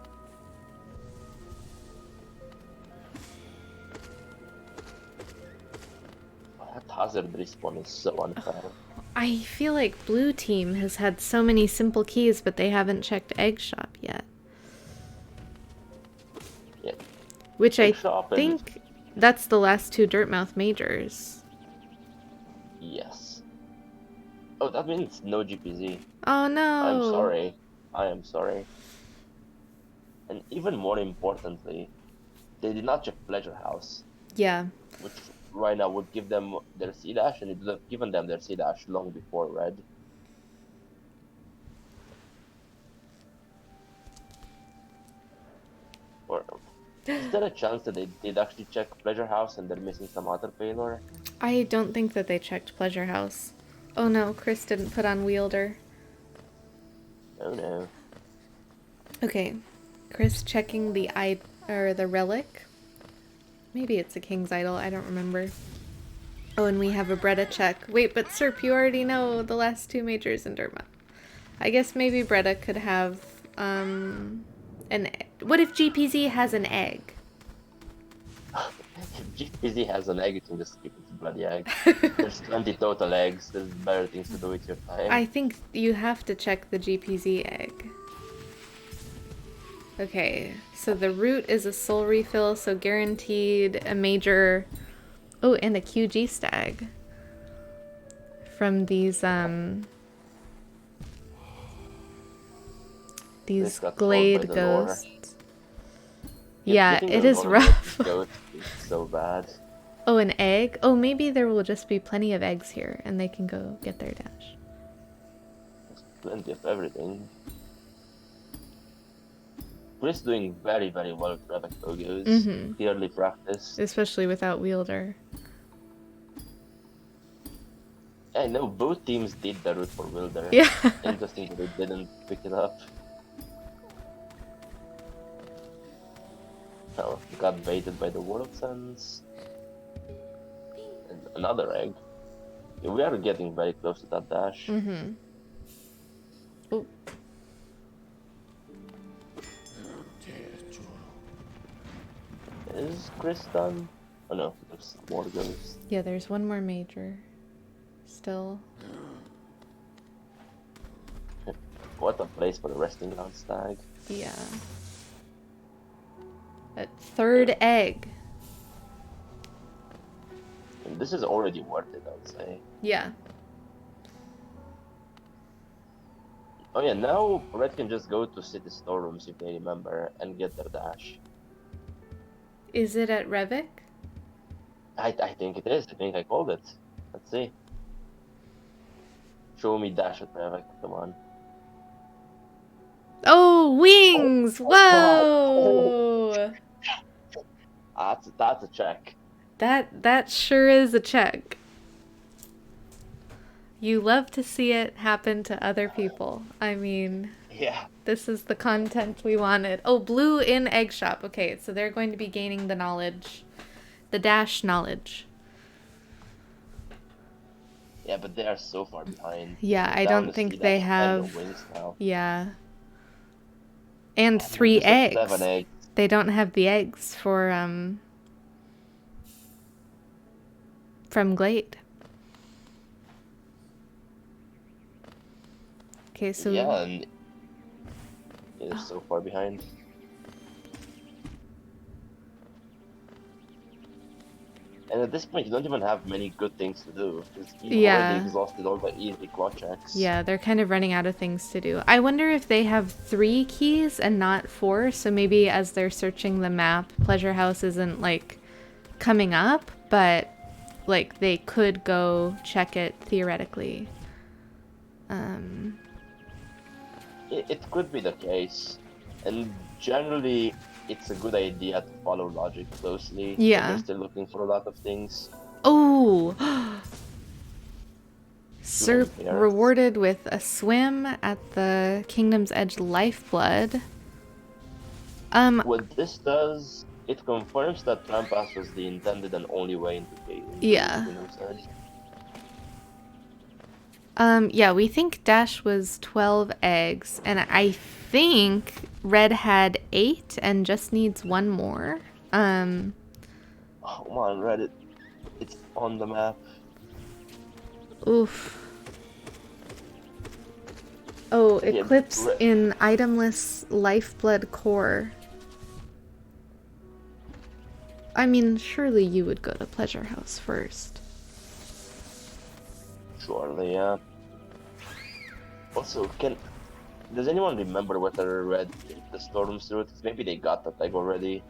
That hazard respawn is so unfair. I feel like blue team has had so many simple keys, but they haven't checked egg shop yet. Yeah. Which Egg I shop and- think that's the last 2 Dirtmouth majors. Yes. Oh, that means no GPZ. Oh no. I'm sorry. I am sorry. And even more importantly, they did not check Pleasure House, Yeah. which right now would give them their C dash, and it would have given them their C dash long before red. Or is there a chance that they did actually check Pleasure House and they're missing some other payload? I don't think that they checked Pleasure House. Oh no, Chris didn't put on Wielder. Oh no. Okay. Chris checking the the relic. Maybe it's a King's Idol, I don't remember. Oh, and we have a Bretta check. Wait, but Serp, you already know the last 2 majors in Derma. I guess maybe Bretta could have what if GPZ has an egg? If GPZ has an egg, you can just keep its bloody egg. There's 20 total eggs, there's better things to do with your time. I think you have to check the GPZ egg. Okay, so the root is a soul refill, so guaranteed a major... Oh, and a QG stag. From these This got Glade sold by the lore. ghosts. Yeah, Getting it the is lore rough. ghost is so bad. Oh, an egg? Oh, maybe there will just be plenty of eggs here, and they can go get their dash. There's plenty of everything. Chris doing very, very well with Rebek Logos. Mhm. Clearly practiced. Especially without Wielder. I know both teams did the route for Wilder. Yeah. Interesting that they didn't pick it up. Oh, got baited by the World Suns. And another egg. Yeah, we are getting very close to that dash. Mm-hmm. Oh. Is Chris done? Oh no, there's more ghosts. Yeah, there's one more major. Still. What a place for a resting ground stag. Yeah. That third egg. And this is already worth it, I would say. Yeah. Oh yeah, now Red can just go to city storerooms if they remember and get their dash. Is it at Revik? I think it is. I think I called it. Let's see. Show me dash at Revok. Come on. Oh, wings! Oh, Whoa! that's a check. That sure is a check. You love to see it happen to other people. I mean, Yeah. this is the content we wanted. Oh, blue in egg shop. Okay, so they're going to be gaining the knowledge. The dash knowledge. Yeah, but they are so far behind. Yeah, I Down don't to think sea they dash and the have... wings now. Yeah. And Oh, 3 just at eggs. 7 eggs. They don't have the eggs for, from Glade. Okay, so... Yeah, and they're so far behind. And at this point, you don't even have many good things to do, because you've already exhausted all the easy claw checks. Yeah, they're kind of running out of things to do. I wonder if they have 3 keys and not 4, so maybe as they're searching the map, Pleasure House isn't, like, coming up, but, like, they could go check it theoretically. It could be the case, and generally, it's a good idea to follow logic closely. Yeah. When you're still looking for a lot of things. Oh! Serp Here. rewarded with a swim at the Kingdom's Edge Lifeblood. What this does, it confirms that Trampas was the intended and only way into Kingdom's Yeah. Edge. Yeah, we think Dash was 12 eggs, and I think Red had 8 and just needs 1 more. Oh, come on, Red, it's on the map. Oof. Oh, Yeah, Eclipse in itemless Lifeblood core. I mean, surely you would go to Pleasure House first. Surely, yeah. Also, does anyone remember whether Red did the Storm's route? Maybe they got that egg already.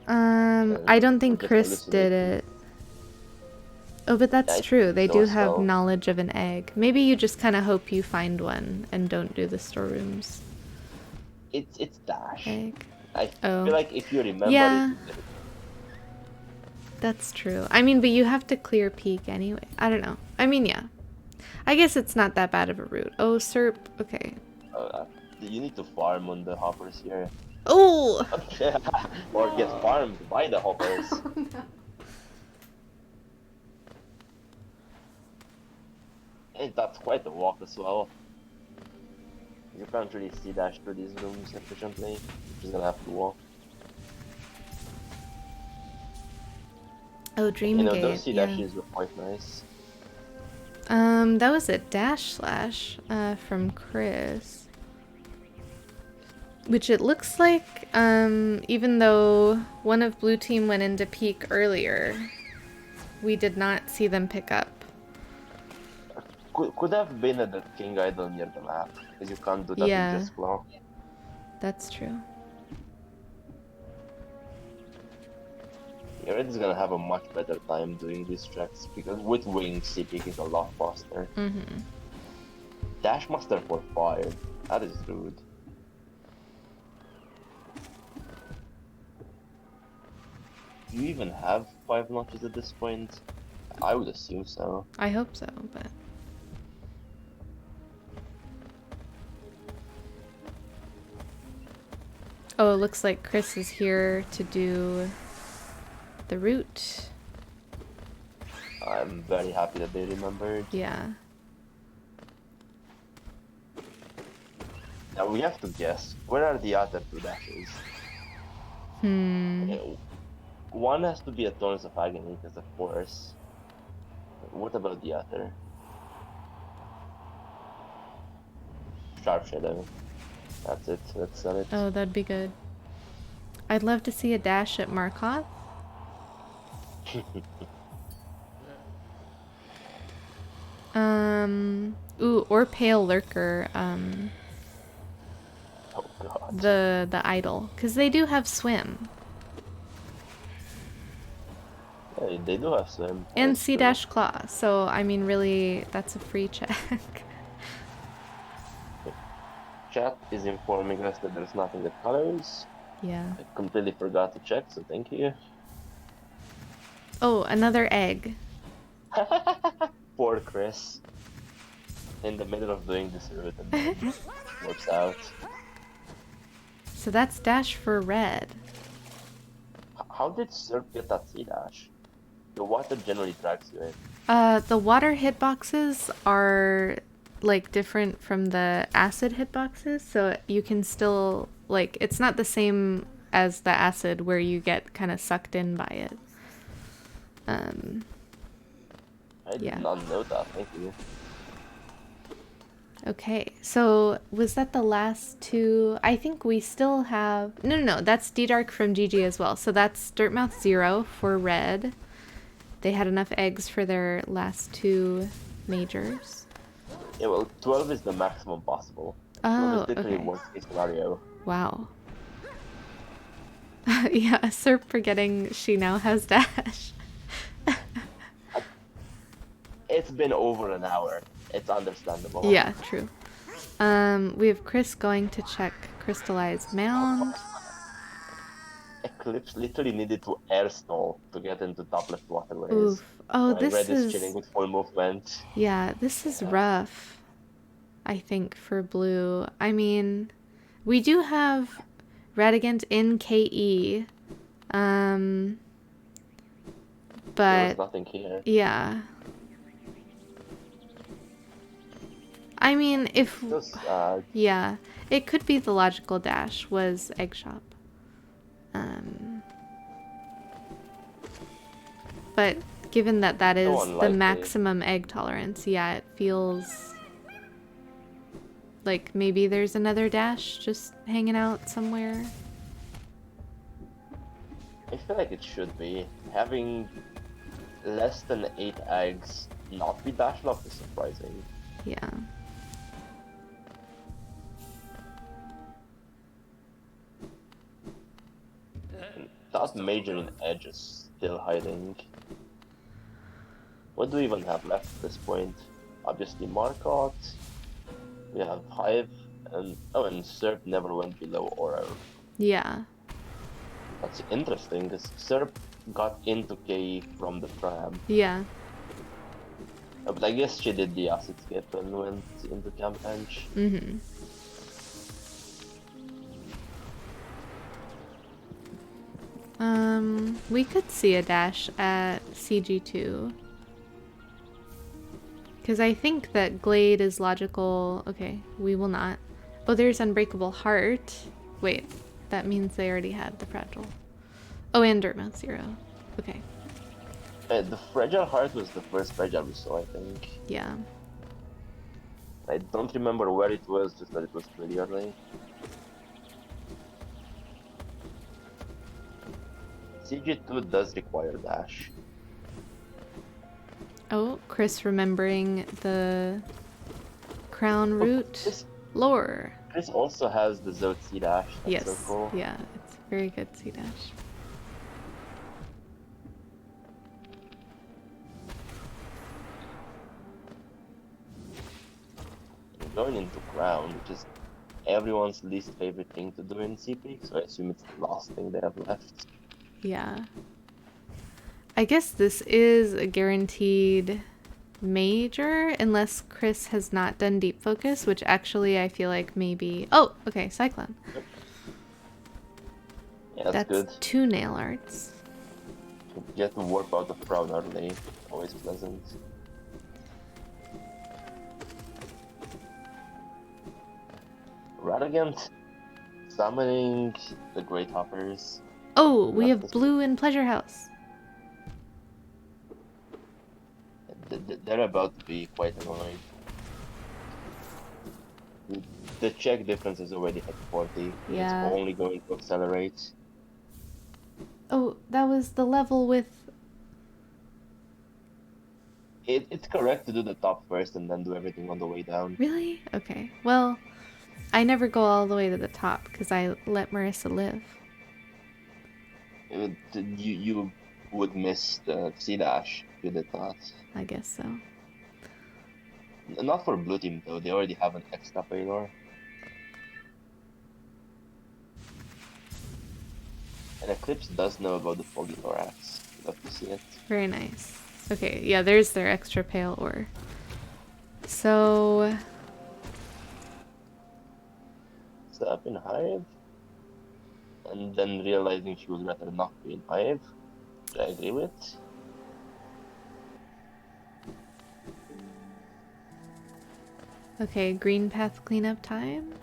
I don't think just Chris did it. Oh, but that's I true. They think do so, have so. knowledge of an egg. Maybe you just kind of hope you find one and don't do the storerooms. It's Dash. Egg. I Oh. feel like if you remember Yeah. it, That's true. I mean, but you have to clear peak anyway. I don't know. I mean, yeah. I guess it's not that bad of a route. Oh, Serp. Okay. you need to farm on the hoppers here. Oh! Or get farmed by the hoppers. Oh, no. And that's quite a walk as well. You can't really see Dash through these rooms efficiently. You're just gonna have to walk. Oh, Dream Gate. Those sea yeah. dashes were quite nice. That was a dash slash from Chris. Which it looks like, even though one of Blue Team went into peak earlier, we did not see them pick up. Could have been at the King Idol near the map, because you can't do that with just claw. That's true. Yeah, Red is gonna have a much better time doing these tracks, because with wings, CP is a lot faster. Mm-hmm. Dash Master for fire. That is rude. Do you even have 5 launches at this point? I would assume so. I hope so, but... Oh, it looks like Chris is here to do the route. I'm very happy that they remembered. Yeah. Now we have to guess, where are the other 2 dashes? Hmm. One has to be a Thorns of Agony, because of course. What about the other? Sharp Shadow. That's it. Let's sell it. Oh, that'd be good. I'd love to see a dash at Markoth. Ooh, or Pale Lurker. Oh god. The idol, because they do have swim Yeah, they do have swim. and That's C true. dash claw. So I mean, really, that's a free check. Chat is informing us that there's nothing that colors. Yeah. I completely forgot to check, so thank you. Oh, another egg. Poor Chris. In the middle of doing this route and then works out. So that's dash for red. How did Serp get that C dash? The water generally drags you in. The water hitboxes are like different from the acid hitboxes, so you can still like it's not the same as the acid where you get kind of sucked in by it. I did Yeah. not know that, thank you. Okay, so was that the last two? I think we still have... No, that's D-Dark from GG as well. So that's Dirtmouth 0 for red. They had enough eggs for their last two majors. Yeah, well, 12 is the maximum possible. 12 Oh, is literally okay. worst case scenario. Wow. Yeah, Serp forgetting she now has dash. It's been over an hour. It's understandable. Yeah, true. We have Chris going to check Crystallized Mound. Eclipse literally needed to air stall to get into top left waterways. Oof. Oh, While this Red is chilling is... with full movement. Yeah, this is rough, I think, for blue. I mean, we do have Radagant in KE. There was But nothing here. yeah. I mean, if So sad. yeah, it could be the logical dash was Egg Shop. But given that that So is the unlikely. maximum egg tolerance, yeah, it feels like maybe there's another dash just hanging out somewhere. I feel like it should be. Having less than 8 eggs not be dash locked is surprising. Yeah. And that major in edge is still hiding. What do we even have left at this point? Obviously Marcotte. We have Hive and and Serp never went below Aura. Yeah. That's interesting because Serp got into KE from the tram. Yeah. But I guess she did the acid skip and went into Camp Bench. Mm-hmm. We could see a dash at CG2. Because I think that Glade is logical. Okay, we will not. Oh, there's Unbreakable Heart. Wait, that means they already had the Fragile. Oh, and Dirtmouth 0. Okay, The Fragile Heart was the first Fragile we saw, I think. yeah. I don't remember where it was, just that it was pretty early. CG2 does require dash. Oh, Chris remembering the crown root This lore. Chris also has the Zod C dash. That's Yes, so cool. yeah, it's very good C dash. Going into Crown, which is everyone's least favorite thing to do in CP, so I assume it's the last thing they have left. Yeah. I guess this is a guaranteed major, unless Chris has not done Deep Focus, which actually I feel like maybe... Oh, okay, Cyclone. Yep. Yeah, that's good. 2 nail arts. Get to warp out of Crown early, always pleasant. Radagant summoning the Great Hoppers. Oh, we Not have this blue in Pleasure House. They're about to be quite annoying. The check difference is already at 40. It's Yeah. only going to accelerate. Oh, that was the level with... It's correct to do the top first and then do everything on the way down. Really? Okay. Well, I never go all the way to the top because I let Marissa live. You would miss the C dash if you did that. I guess so. Not for blue team though. They already have an extra payload. And Eclipse does know about the foggy thorax. You love to see it. Very nice. Okay, yeah, there's their extra pale ore. So... Set up in Hive. And then realizing she would rather not be in Hive. Which I agree with. Okay, green path cleanup time?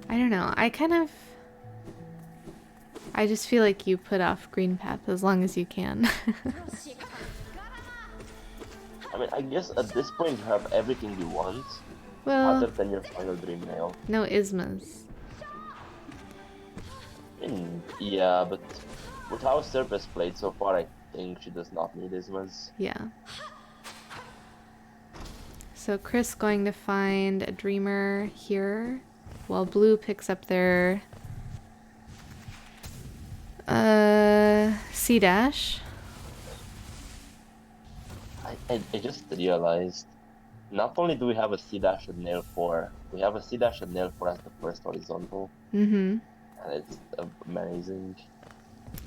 I don't know. I just feel like you put off green path as long as you can. I mean, I guess at this point you have everything you want, other Well, than your final dream nail. no Ismas. Yeah, but with how Serp has played so far, I think she does not need Ismas. Yeah. So Chris going to find a dreamer here, while blue picks up their C dash. I just realized, not only do we have a C dash at nail 4, we have a C dash at nail 4 as the first horizontal, Mm-hmm. and it's amazing.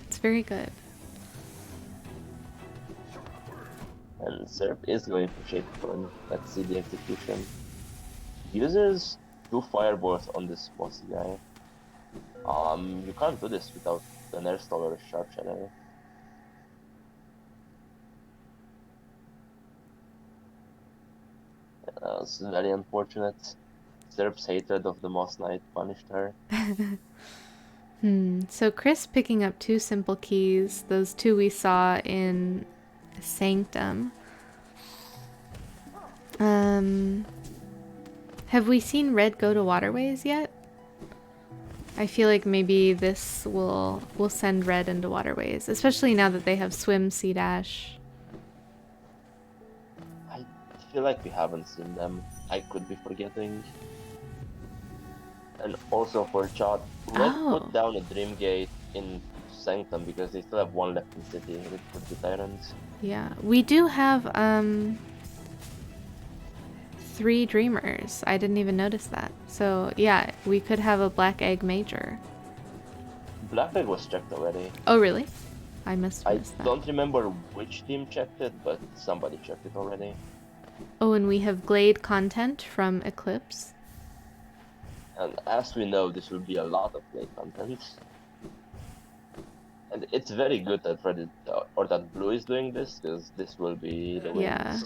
It's very good. And Serp is going for shape burn. Let's see the execution. Uses 2 fireballs on this bossy guy. You can't do this without an airstall or a sharp shadow. It's very unfortunate. Serp's hatred of the Moss Knight punished her. So Chris picking up 2 simple keys, those 2 we saw in Sanctum. Have we seen red go to waterways yet? I feel like maybe this will send red into waterways, especially now that they have swim C dash. I feel like we haven't seen them. I could be forgetting. And also for Chad, red put down a Dream Gate in Sanctum because they still have 1 left in City. It could be Tyrants. Yeah, we do have 3 dreamers. I didn't even notice that. So yeah, we could have a black egg major. Black Egg was checked already. Oh really? I must have I missed that. don't remember which team checked it, but somebody checked it already. Oh, and we have Glade content from Eclipse. And as we know, this will be a lot of play content. And it's very good that Reddit or that Blue is doing this, because this will be the win. Yeah.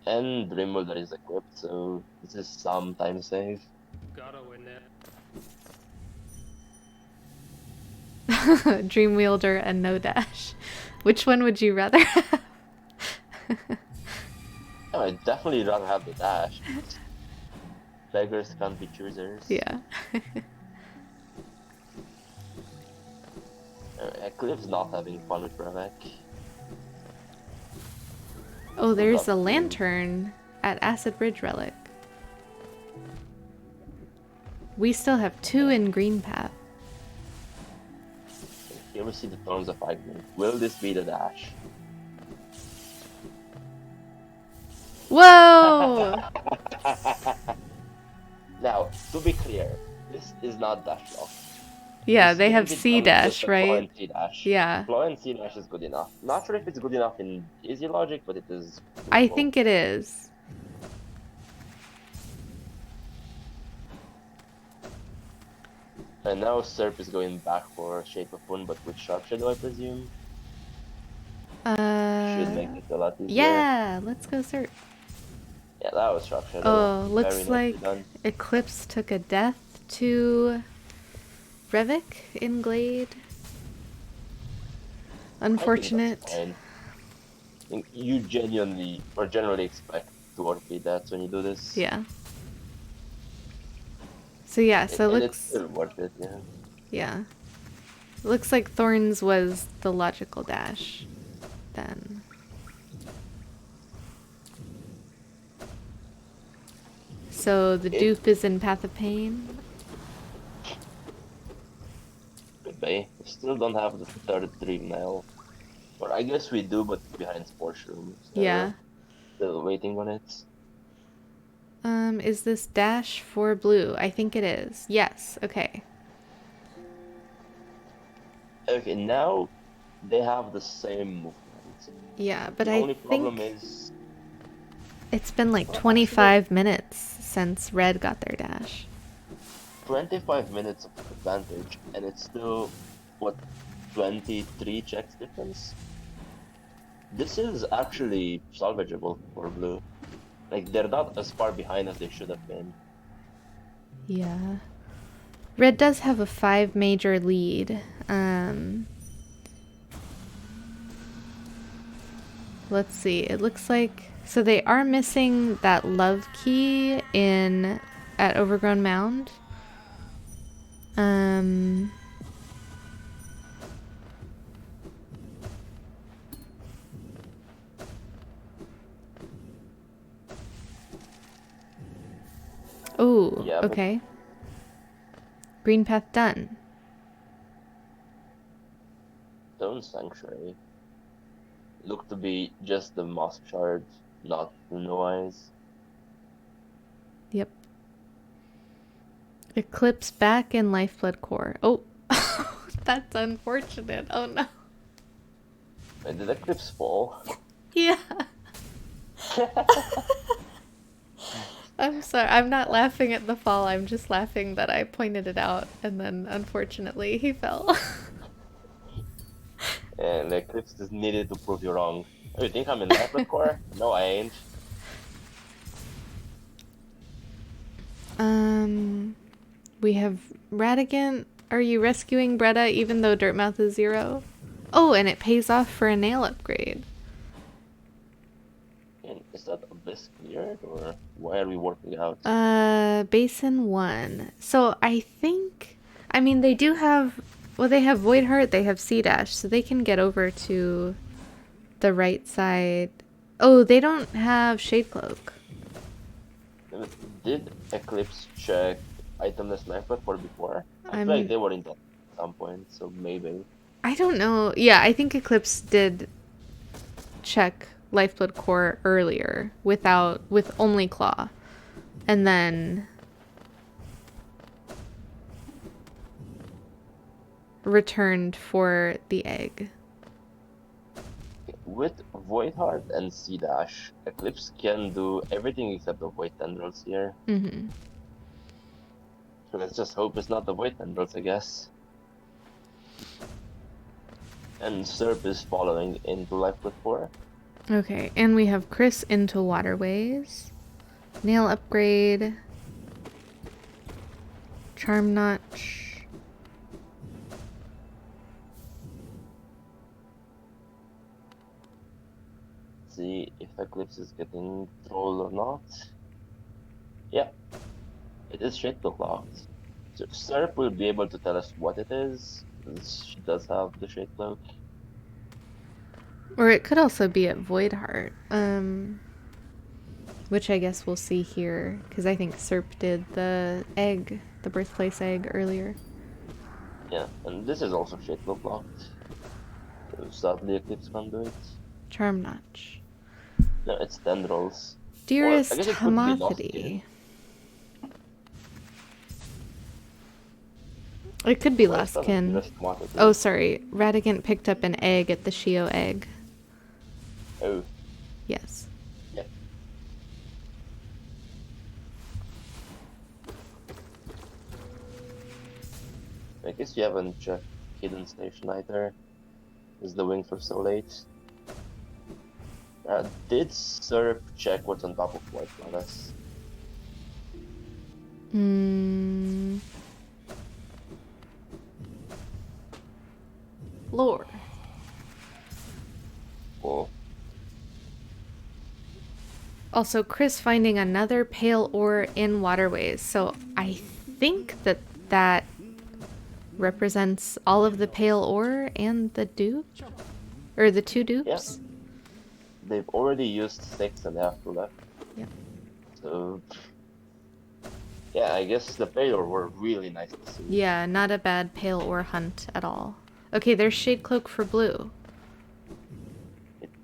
And Dream Welder is equipped, so this is some time save. Gotta win it. Dream wielder and no dash. Which one would you rather have? Oh, I'd definitely rather have the dash. Beggars can't be choosers. Yeah. Eclipse not having fun with Revek. Oh, there's a lantern at Acid Bridge Relic. We still have 2 in Green Path. Here we see the Thorns of Agni. Will this be the dash? Whoa! Now, to be clear, this is not dash lock. Yeah, This they can have be C done with dash, just a right? Fluent C dash. Yeah. Fluent C dash is good enough. Not sure if it's good enough in easy logic, but it is. I doable. think it is. And now Serp is going back for Shape of Moon, but with Sharp Shadow, I presume. Should make it a lot easier. Yeah, let's go search. Yeah, that was Sharp Shadow. Oh, looks Very nicely like done. Eclipse took a death to Revik in Glade. I think that's Unfortunate. fine. I think you genuinely or generally expect 2 or 3 deaths when you do this. Yeah. So yeah, so it And it's looks still worth it, yeah. yeah. Looks like Thorns was the logical dash then. So the It dupe is in Path of Pain. could be. We still don't have the third dream now. Or I guess we do, but it's behind sports room, so Yeah. still waiting on it. Is this dash for blue? I think it is. Yes. Okay. Okay, now they have the same movement. Yeah, but The I only problem think is, it's been like well, actually, 25 minutes since Red got their dash. 25 minutes of advantage, and it's still, what, 23 checks difference? This is actually salvageable for blue. Like, they're not as far behind as they should have been. Yeah. Red does have a 5 major lead. Let's see. It looks like so they are missing that love key in at Overgrown Mound. Um Oh, Yeah, but okay. Green path done. Stone Sanctuary look to be just the Moss Shard, not the Noise. Yep. Eclipse back in Lifeblood Core. Oh, that's unfortunate. Oh no. Wait, did Eclipse fall? Yeah. I'm sorry. I'm not laughing at the fall. I'm just laughing that I pointed it out and then unfortunately he fell. And Eclipse just needed to prove you wrong. Oh, you think I'm in Lifeblood Core? No, I ain't. um, we have Radagant. Are you rescuing Bretta even though Dirtmouth is 0? Oh, and it pays off for a nail upgrade. And is that Abyss cleared, or why are we working out? Basin 1. So I think, I mean, they do have, well, they have Void Heart, they have Sea Dash, so they can get over to the right side. Oh, they don't have Shade Cloak. Did Eclipse check itemless Lifeblood Core before? I feel like I'm, they were in that at some point, so maybe. I don't know. Yeah, I think Eclipse did check Lifeblood Core earlier with only Claw. And then returned for the egg. With Void Heart and Sea Dash, Eclipse can do everything except the Void Tendrils here. Mm-hmm. So let's just hope it's not the Void Tendrils, I guess. And Serp is following into Lifeblood 4. Okay, and we have Chris into Waterways. Nail upgrade. Charm Notch. See if Eclipse is getting trolled or not. Yeah, it is Shadecloak locked. So Serp will be able to tell us what it is, since she does have the Shadecloak. Or it could also be at Void Heart. Which I guess we'll see here, because I think Serp did the egg, the birthplace egg earlier. Yeah, and this is also Shadecloak locked. So sadly Eclipse can't do it. Charm Notch. No, it's Tendrils. Or I Dearest guess it could be Lost Kid. Hamathity. It could be Where's the Lostkin. Dearest Hamathity? Oh, sorry. Radagant picked up an egg at the Shio egg. Oh, Yes. yeah. I guess you haven't checked Hidden Station either, because the wings were so late. Did Serp check what's on top of White Palace? lore. Cool. Also, Chris finding another pale ore in waterways. So I think that that represents all of the pale ore and the dupe? Or the two Yeah, dupes? they've already used 6 and they have 2 left. Yep. So, yeah, I guess the payload were really nice to see. Yeah, not a bad pale ore hunt at all. Okay, there's Shade Cloak for blue.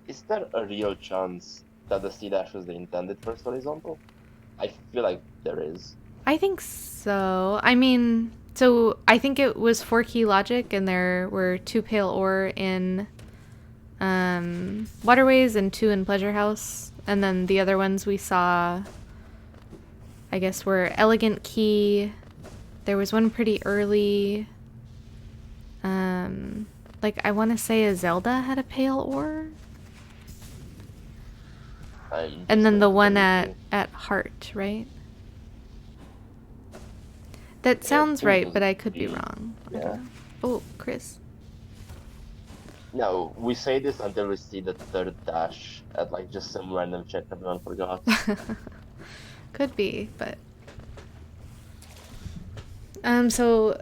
Is there a real chance that the sea dash was the intended first horizontal? I feel like there is. I think so. I mean, so I think it was 4-key logic, and there were 2 pale ore in waterways and 2 in Pleasure House, and then the other ones we saw, I guess, were Elegant Key. There was one pretty early. Like I want to say a Zelda had a pale ore, and then the one at Heart, right? That sounds right, but I could be wrong. I don't know. Oh, Chris. No, we say this until we see the third dash at like just some random check everyone forgot. Could be, but so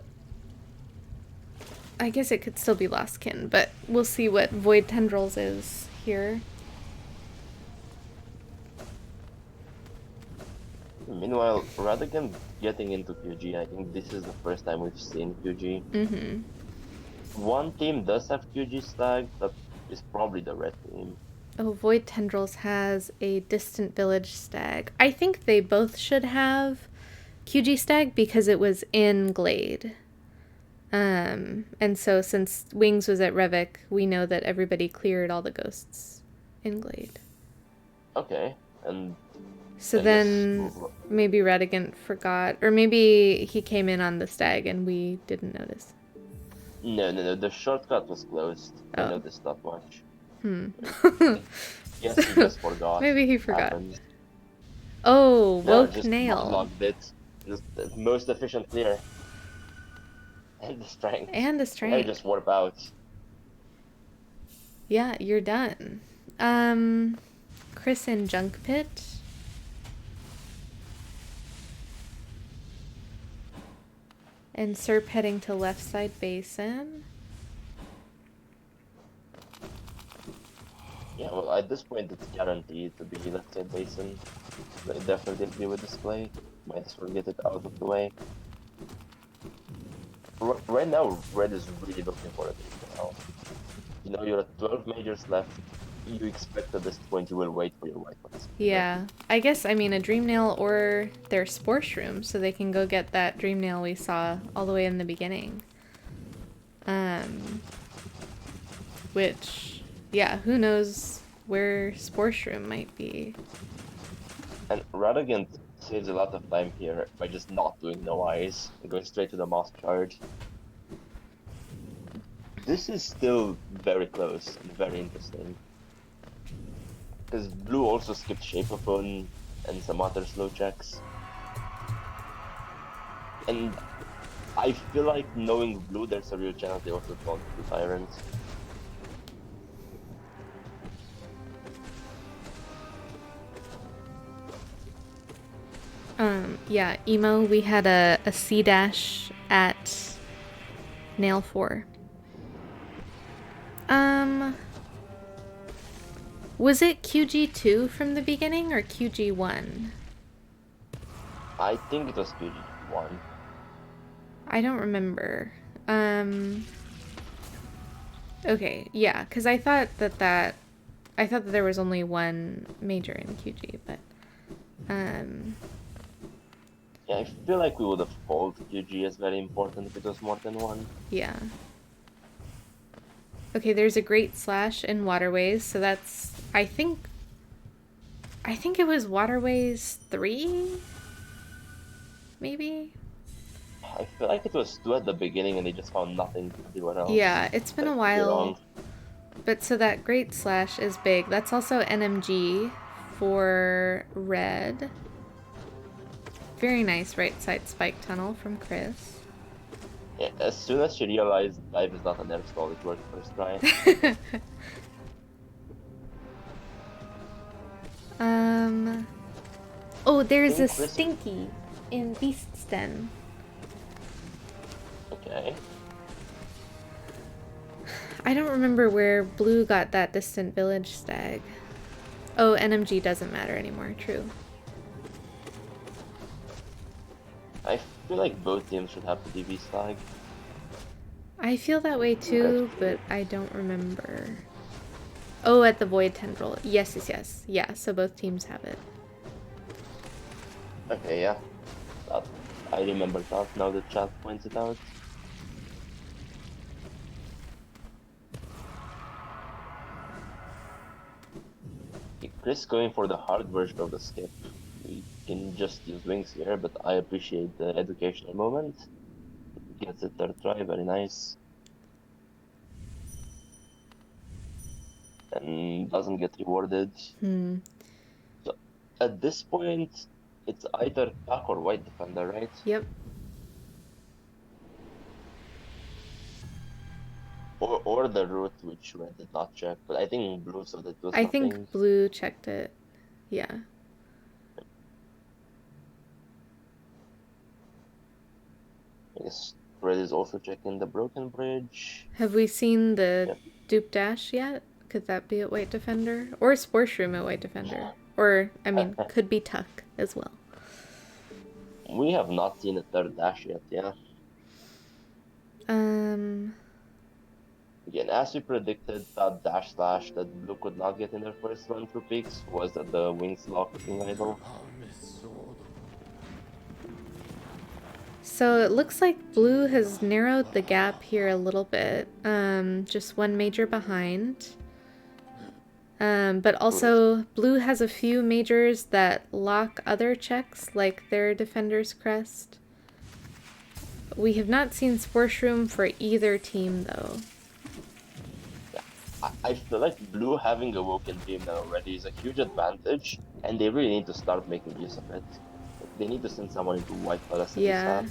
I guess it could still be Lostkin, but we'll see what Void Tendrils is here. Meanwhile, Radagant getting into QG, I think this is the first time we've seen QG. Mm-hmm. One team does have QG stag, that is probably the red team. Oh, Void Tendrils has a Distant Village stag. I think they both should have QG stag because it was in Glade. And so since Wings was at Revik, we know that everybody cleared all the ghosts in Glade. Okay, and so then maybe Radagant forgot, or maybe he came in on the stag and we didn't notice. No, the shortcut was closed. Oh. I noticed that much. Yes, So, he just forgot. Maybe he forgot. Happens. Oh, No, Woke just Nail. logged it. Just the most efficient clear. And the strength. And the I strength. just warp out. Yeah, you're done. Chris in Junk Pit. And Serp heading to left side basin. Yeah, well, at this point it's guaranteed to be left side basin. They definitely be with display. Might as well get it out of the way. Right now, red is really looking for it now. You know, you're at 12 majors left. You expect at this point you will wait for your white ones. Yeah, I guess, I mean, a Dream Nail or their Spore Shroom, so they can go get that Dream Nail we saw all the way in the beginning. Which, yeah, who knows where Spore Shroom might be. And Radagant saves a lot of time here by just not doing no eyes and going straight to the Moss Charge. This is still very close and very interesting. Because blue also skipped Shape of Bone and some other slow checks. And I feel like knowing blue, there's a real chance they also don't do Tyrants. Yeah, Emo, we had a C dash at Nail 4. Was it QG2 from the beginning or QG1? I think it was QG1. I don't remember. Okay, yeah, because I thought that there was only one major in QG, but Yeah, I feel like we would have called QG as very important if it was more than one. Yeah. Okay, there's a Great Slash in Waterways, so that's, I think it was Waterways 3? Maybe? I feel like it was 2 at the beginning and they just found nothing everywhere else. Yeah, it's been a while. But so that Great Slash is big. That's also NMG for red. Very nice right side spike tunnel from Chris. Yeah, as soon as she realized dive is not a nerf stall, it worked first try. um. Oh, I there's a think Chris. Stinky in Beast's Den. Okay. I don't remember where Blue got that distant village stag. Oh, NMG doesn't matter anymore, true. I feel like both teams should have the DB flag. I feel that way too, but Congratulations. I don't remember. Oh, at the Void Tendril. Yes, yes, yes. Yeah, so both teams have it. Okay, yeah. That, I remember that now that chat points it out. Okay, Chris going for the hard version of the skip. We can just use wings here, but I appreciate the educational moment. Gets it third try, very nice. And doesn't get rewarded. Hmm. So at this point, it's either Pack or White Defender, right? Yep. Or the route which Red did not check, but I think Blue saw that it was I think nothing. Blue checked it. Yeah. I guess Red is also checking the Broken Bridge. Have we seen the Yep. Dupe Dash yet? Could that be at White Defender? Or Spore Shroom at White Defender? Or, I mean, could be Tuck as well. We have not seen a third dash yet, yeah. Again, as we predicted, that dash slash that Blue could not get in their first run through peaks was at the Wings Lock looking idol. So it looks like Blue has narrowed the gap here a little bit. Just one major behind. But also, Blue has a few majors that lock other checks, like their Defender's Crest. We have not seen Spore Shroom for either team, though. Yeah, I feel like Blue having Awoken Beam now already is a huge advantage, and they really need to start making use of it. They need to send someone into White Palace Yeah.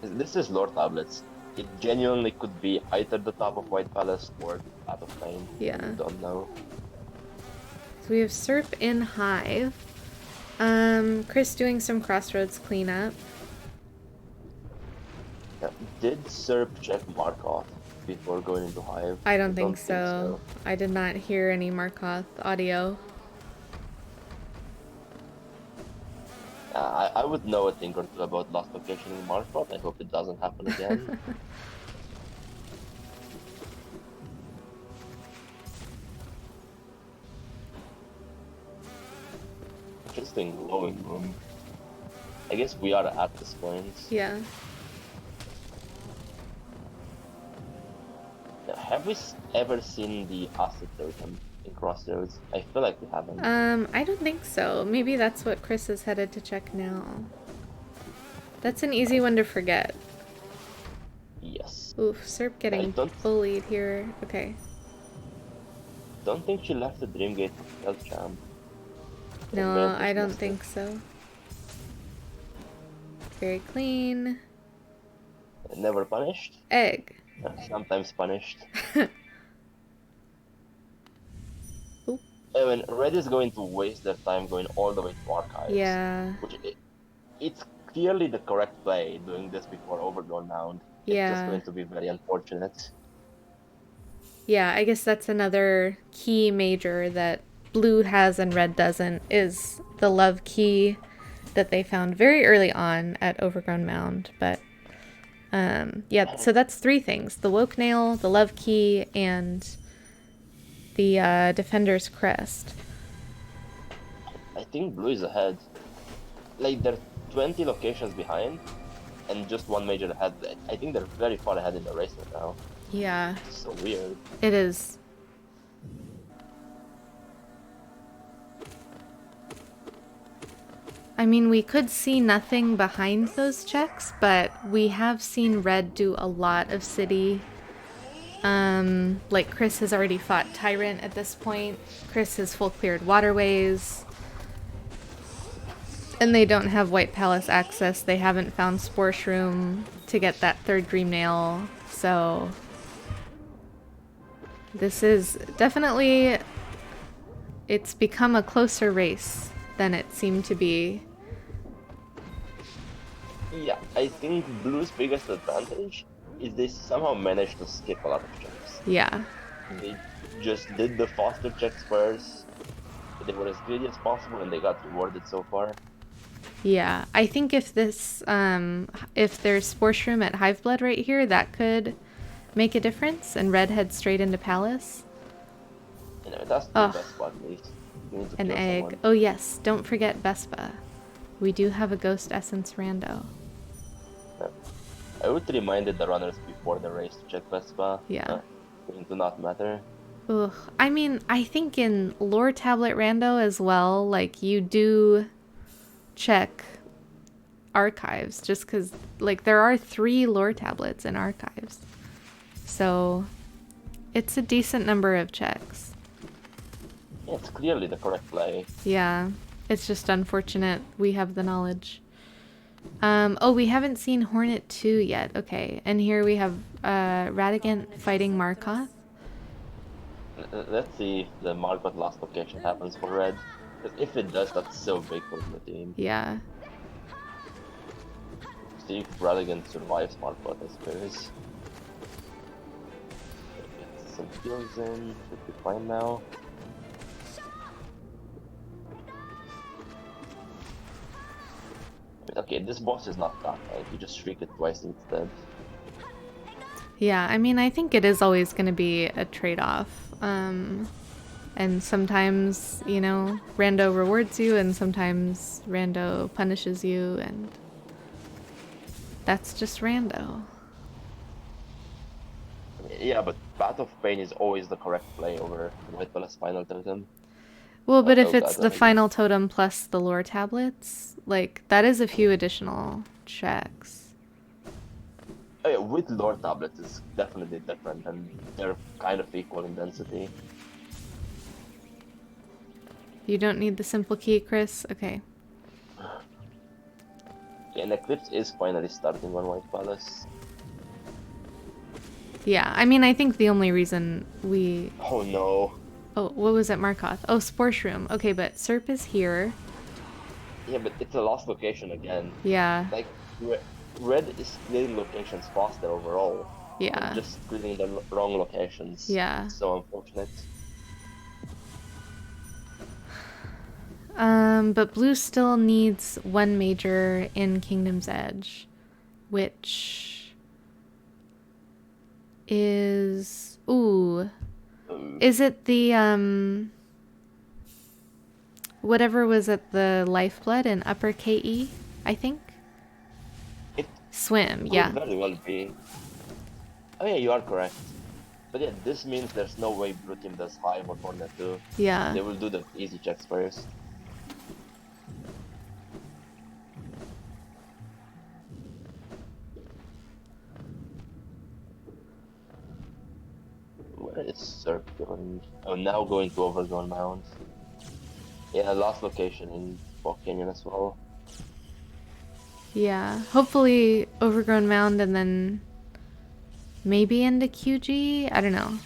ASAP. This is lore tablets. It genuinely could be either the top of White Palace or out of lane. Yeah. Don't know. So we have Serp in Hive. Chris doing some Crossroads cleanup. Yeah. Did Serp check Markov before going into Hive? I don't think so. I did not hear any Markoth audio. I would know a thing or two about lost location in Markov. I hope it doesn't happen again. Interesting glowing room. I guess we are at this point. Yeah. Have we ever seen the Acid Totem in Crossroads? I feel like we haven't. I don't think so. Maybe that's what Chris is headed to check now. That's an easy one to forget. Yes. Oof, Serp getting bullied here. Okay. Don't think she left the Dreamgate for Stealth Champ. No, I don't think so. Very clean. Never punished? Egg. Sometimes punished. I mean, Red is going to waste their time going all the way to Archives. Yeah. Which it's clearly the correct play, doing this before Overgrown Mound. Yeah. It's just going to be very unfortunate. Yeah, I guess that's another key major that Blue has and Red doesn't, is the love key that they found very early on at Overgrown Mound. But yeah, so that's three things: the Woke Nail, the love key, and the Defender's Crest. I think Blue is ahead. Like, they're 20 locations behind and just one major ahead. I think they're very far ahead in the race right now. Yeah. It's so weird. It is. I mean, we could see nothing behind those checks, but we have seen Red do a lot of city. Like Chris has already fought Tyrant at this point. Chris has full cleared waterways. And they don't have White Palace access. They haven't found Spore Shroom to get that third Dream Nail. So this is definitely, it's become a closer race than it seemed to be. Yeah, I think Blue's biggest advantage is they somehow managed to skip a lot of checks. Yeah. They just did the faster checks first. They were as greedy as possible and they got rewarded so far. Yeah. I think if this, if there's Spore Shroom at Hive Blood right here, that could make a difference and red head straight into Palace. You know, that's the best spot at least. You need to An kill egg. someone. Oh yes, don't forget Vespa. We do have a Ghost Essence Rando. Yeah. I would reminded the runners before the race to check Vespa. Yeah. Going to not matter. Ugh. I mean, I think in Lore Tablet Rando as well, like, you do check archives just because, like, there are 3 lore tablets in archives. So it's a decent number of checks. Yeah, it's clearly the correct play. Yeah. It's just unfortunate we have the knowledge. Oh, we haven't seen Hornet 2 yet. Okay. And here we have Radagant fighting Markoth. Let's see if the Margot last location happens for red. Because if it does, that's so big for the team. Yeah. See if Radagant survives Margot, I suppose. Get some kills in, should be fine now. Okay, this boss is not that bad. You just shriek it twice instead. Yeah, I mean, I think it is always going to be a trade-off. And sometimes, you know, Rando rewards you, and sometimes Rando punishes you, and that's just Rando. Yeah, but Path of Pain is always the correct play over White Palace Final Totem. Well, but if Oh, it's God, the final totem plus the lore tablets, like, that is a few additional checks. Oh, yeah, with lore tablets it's definitely different, and they're kind of equal in density. You don't need the simple key, Chris? Okay. Yeah, and Eclipse is finally starting on White Palace. Yeah, I mean, I think the only reason we... Oh no. Oh, what was it, Markoth? Oh, Spore Shroom. Okay, but Serp is here. Yeah, but it's a lost location again. Yeah. Like, red is clearing locations faster overall. Yeah. Just clearing the wrong locations. Yeah. So unfortunate. But blue still needs 1 major in Kingdom's Edge, which is... Ooh. Is it the, whatever was at the Lifeblood in upper KE, I think? It Swim, could yeah. very well be. Oh yeah, you are correct. But yeah, this means there's no way blue team does Hive or Hornet 2. Yeah. They will do the easy checks first. Where is Serp going? Oh, now going to Overgrown Mound. Yeah, last location in Fog Canyon as well. Yeah. Hopefully Overgrown Mound and then maybe into QG? I don't know.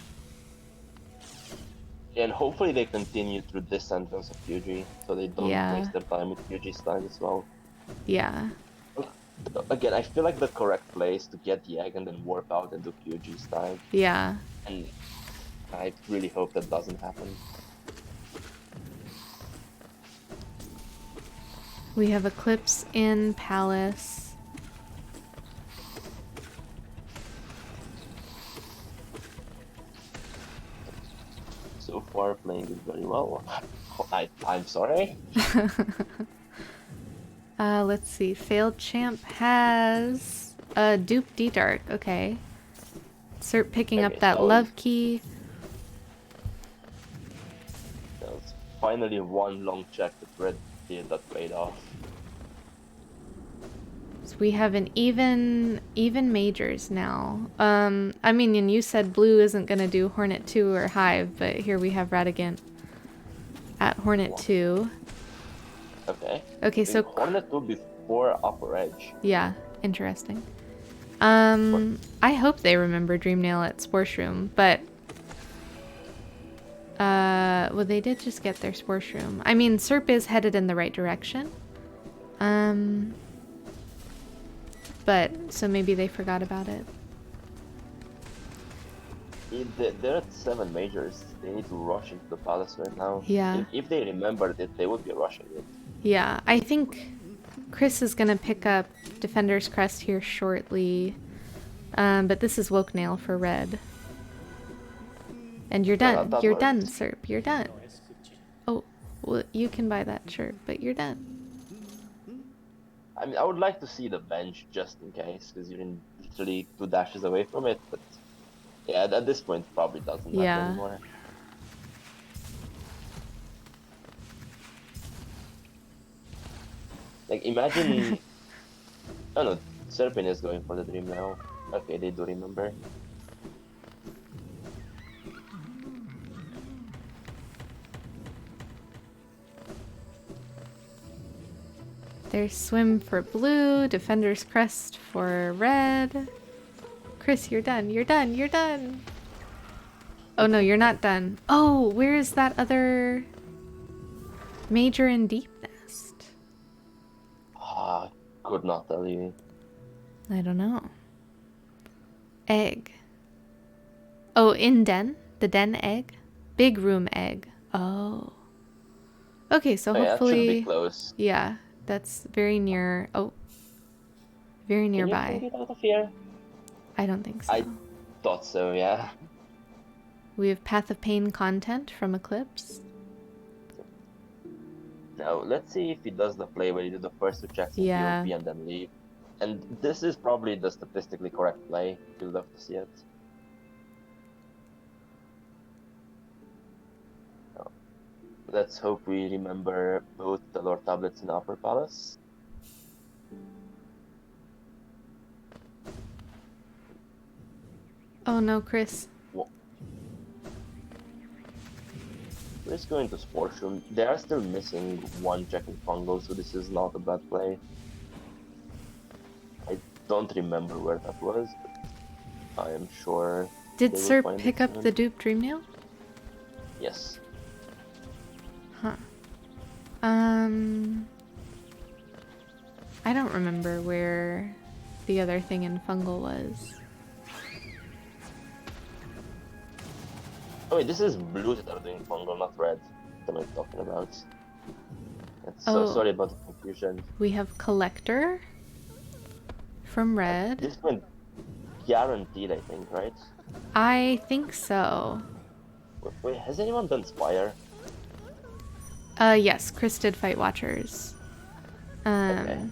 And hopefully they continue through this entrance of QG, so they don't Yeah. waste their time with QG slides as well. Yeah. Again, I feel like the correct place to get the egg and then warp out and do QG style. Yeah. And I really hope that doesn't happen. We have Eclipse in Palace. So far, playing it very well. I'm sorry. Let's see. Failed Champ has a Dupe D-Dark. Okay. Serp picking up Okay, that so- love key. There's finally one long check that red did that paid off. So we have an even majors now. I mean, and you said blue isn't gonna do Hornet 2 or Hive, but here we have Radagant at Hornet 2. Okay. Okay, I so think Hornet will be 4 upper edge. yeah, interesting. Or, I hope they remember Dreamnail at Sporeshroom, but well, they did just get their Sporeshroom. I mean, Serp is headed in the right direction. But so maybe they forgot about it. they're at 7 majors. They need to rush into the palace right now. Yeah. If they remembered it, they would be rushing it. Yeah, I think Chris is gonna pick up Defender's Crest here shortly. But this is Woke Nail for red. And you're No, done. that You're works. done, Serp. You're done. Oh, well, you can buy that shirt, but you're done. I mean, I would like to see the bench just in case, because you're in literally 2 dashes away from it, but yeah, at this point, probably doesn't matter Yeah. anymore. Like, imagine... Oh no, Serpin is going for the dream now. Okay, they do remember. There's Swim for blue, Defender's Crest for red. Chris, you're done. You're done. You're done. Oh no, you're not done. Oh, where is that other major and deep nest? Ah, could not tell you. I don't know. Egg. Oh, in den? The den egg? Big room egg. Oh. Okay, so Oh, yeah, that should be hopefully... close. Yeah, that's very near... Oh. Very nearby. Can you get out of here? I don't think so. I thought so, yeah. We have Path of Pain content from Eclipse. Now, let's see if he does the play where you do the first 2 checks in Yeah. PvP and then leave. And this is probably the statistically correct play. You'll love to see it. So, let's hope we remember both the lore tablets in Upper Palace. Oh no, Chris. We're just going to Sports Room. They are still missing 1 check in Fungal, so this is not a bad play. I don't remember where that was, but I am sure. Did they will Serp find pick it up soon. the dupe Dreamnail? Yes. Huh. I don't remember where the other thing in Fungal was. Oh wait, this is blue that are doing Fungal, not red. What am I talking about? Oh. So sorry about the confusion. We have Collector from red. This one guaranteed, I think, right? I think so. Wait, has anyone done Spire? Yes, Chris did Fight Watchers. Okay.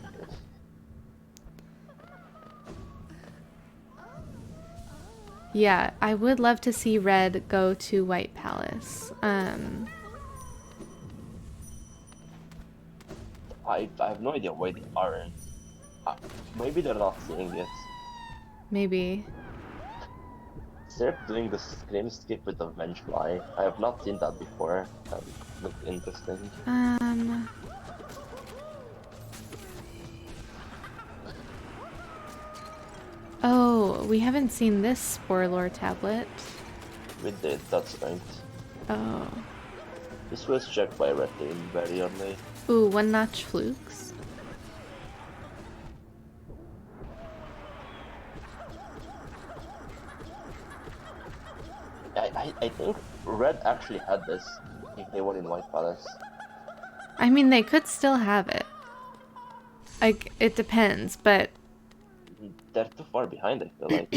Yeah, I would love to see red go to White Palace. I have no idea why they aren't. Maybe they're not seeing it. Maybe. Serp doing the Scream skip with the Vengefly. I have not seen that before. That looked interesting. Oh, we haven't seen this Spore Lore tablet. We did, that's right. Oh. This was checked by Red Team very early. Ooh, 1-notch flukes. I think Red actually had this if they were in White Palace. I mean, they could still have it. Like, it depends, but... They're too far behind, I feel like.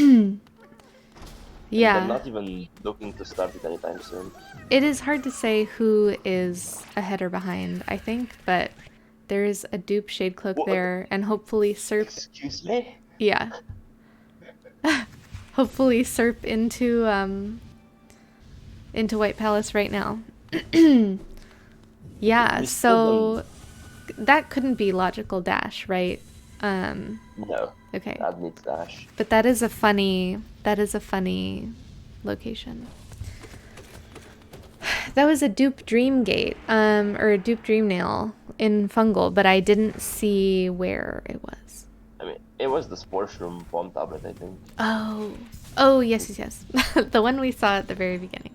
Yeah. They're not even looking to start it anytime soon. It is hard to say who is ahead or behind, I think, but there's a dupe Shade Cloak there, and hopefully Serp... Excuse me? Yeah. Hopefully Serp into White Palace right now. Yeah, so that couldn't be logical dash, right? No. Okay. That needs dash. But that is a funny location. That was a dupe Dreamgate, or a dupe Dreamnail. in fungal, but I didn't see where it was. I mean, it was the sports room bomb tablet, I think. Oh, yes. The one we saw at the very beginning.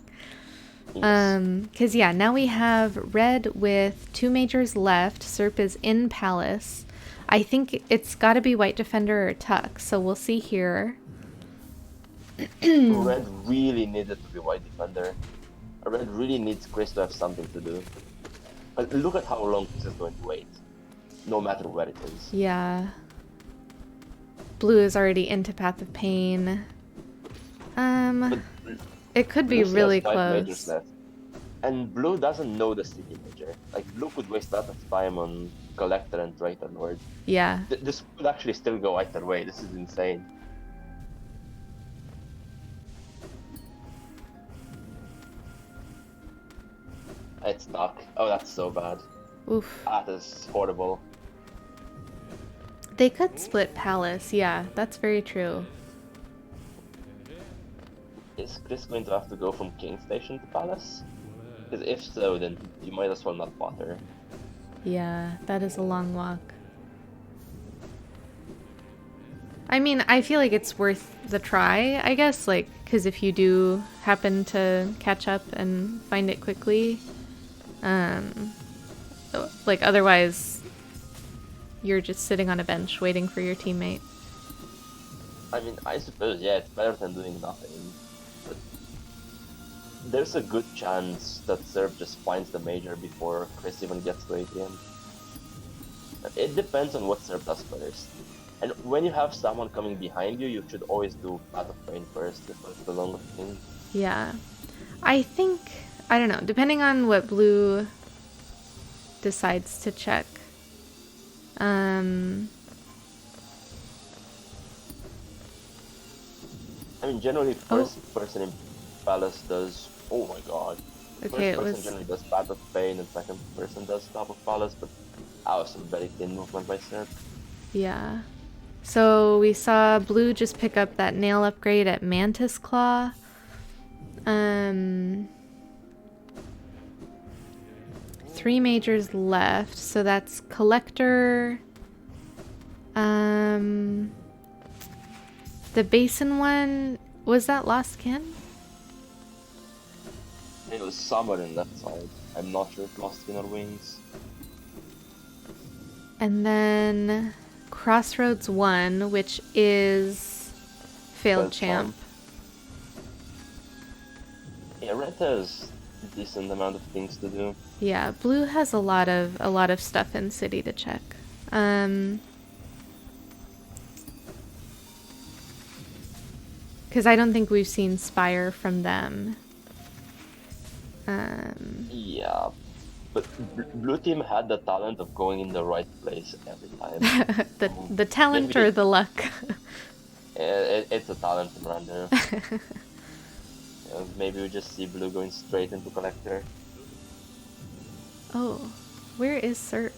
Yes. Because yeah, now we have red with 2 majors left. Serp is in Palace. I think it's got to be White Defender or Tuck, so we'll see here. Red really needed to be White Defender. Red really needs Chris to have something to do. But look at how long Chris is going to wait, no matter where it is. Yeah. Blue is already into Path of Pain. But It could be Blue still really has 5 majors close. left. And Blue doesn't know the city major. Like, Blue could waste a lot of time on Collector and Traitor Lord. Yeah. This could actually still go either way. This is insane. It's stuck. Oh, that's so bad. Oof. That is horrible. They could split Palace. Yeah, that's very true. Is Chris going to have to go from King Station to Palace? Because if so, then you might as well not bother. Yeah, that is a long walk. I mean, I feel like it's worth the try, I guess, like, because if you do happen to catch up and find it quickly, like, otherwise, you're just sitting on a bench waiting for your teammate. I mean, I suppose, yeah, it's better than doing nothing. But there's a good chance that Serb just finds the major before Chris even gets to ATM. It depends on what Serb does first. And when you have someone coming behind you, you should always do Path of Pain first, because it's the longest thing. Yeah. I think, I don't know, depending on what Blue decides to check. I mean, generally, first person in Palace does. Oh my god. Okay, First person generally does Path of Pain, and second person does Top of Palace, but that was some very thin movement by Serb. Yeah. So we saw Blue just pick up that nail upgrade at Mantis Claw. 3 majors left, so that's Collector. The Basin one, was that Lost Kin? It was somewhere in that side. I'm not sure if Lost Kin or Wings. And then Crossroads 1, which is Failed Champ. Yeah, Red has a decent amount of things to do. Yeah, Blue has a lot of stuff in City to check. Because I don't think we've seen Spire from them. Yeah, but Blue team had the talent of going in the right place every time. the talent maybe or the luck? It's a talent in Rando. Maybe we just see Blue going straight into Collector. Oh, where is Serp?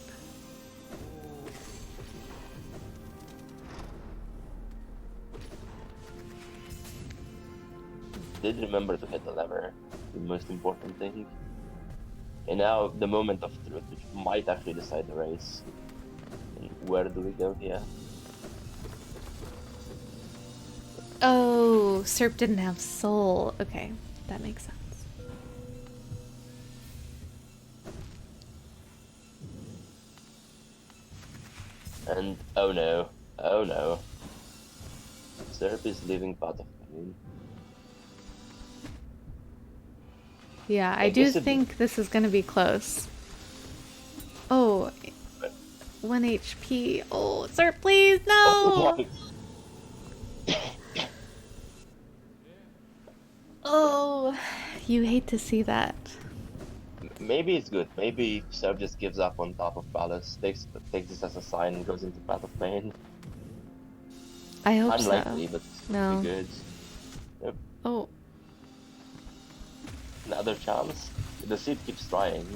Did remember to hit the lever, the most important thing. And now the moment of truth, which might actually decide the race. And where do we go here? Oh, Serp didn't have soul. Okay, that makes sense. And oh no, Serp is leaving Path of Pain. Yeah, I do think this is gonna be close. Oh, 1 HP. Oh, Serp, please, no! Oh, oh, you hate to see that. maybe it's good. Maybe Serb just gives up on Top of Palace, takes this as a sign and goes into Path of Pain. I hope Unlikely, so. but No. be good. Yep. Oh. Another chance. The seed keeps trying.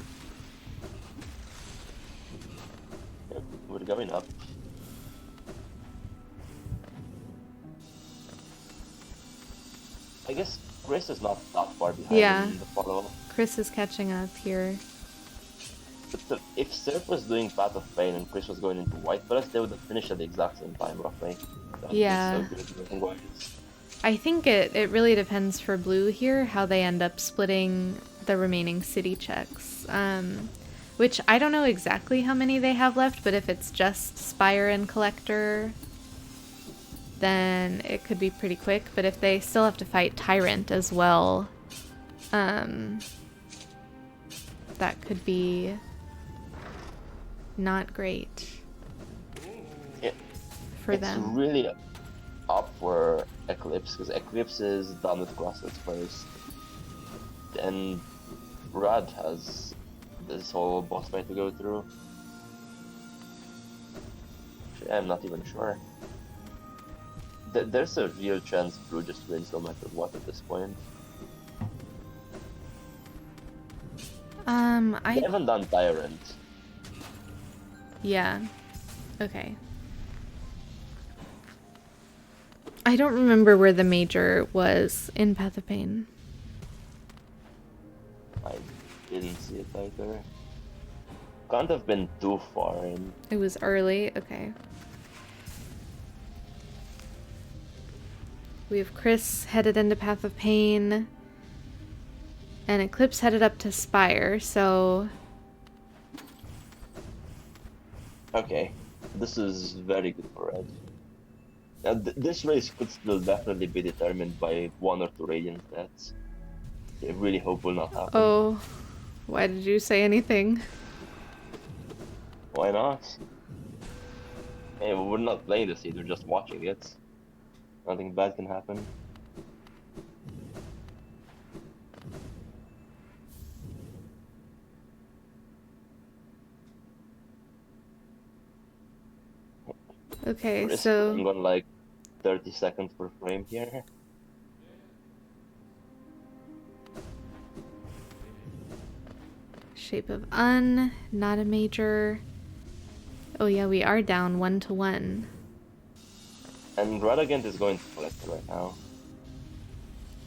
Yep, we're going up. I guess Chris is not that far behind Yeah. in the follow. Chris is catching up here. So if Serp was doing Path of Pain and Chris was going into White Breast, they would have finished at the exact same time, roughly. That would be so Yeah. good rating-wise. I think it really depends for blue here how they end up splitting the remaining city checks. Which I don't know exactly how many they have left, but if it's just Spire and Collector, then it could be pretty quick. But if they still have to fight Tyrant as well, that could be not great for them. It's really up for Eclipse, because Eclipse is done with Crossroads first. Then Rad has this whole boss fight to go through. Actually, I'm not even sure. There's a real chance Blue just wins no matter what at this point. They haven't done Tyrant. Yeah. Okay. I don't remember where the major was in Path of Pain. I didn't see it either. Can't have been too far in. It was early. Okay. We have Chris headed into Path of Pain. And Eclipse headed up to Spire, so... Okay. This is very good for Red. Now, this race could still definitely be determined by 1 or 2 Radiant deaths. I really hope will not happen. Oh, why did you say anything? Why not? Hey, we're not playing this either, we're just watching it. Nothing bad can happen. Okay, Chris so... I'm going like 30 seconds per frame here. Shape of Un, not a major. Oh yeah, we are down 1-1. And Radagant is going to collect right now.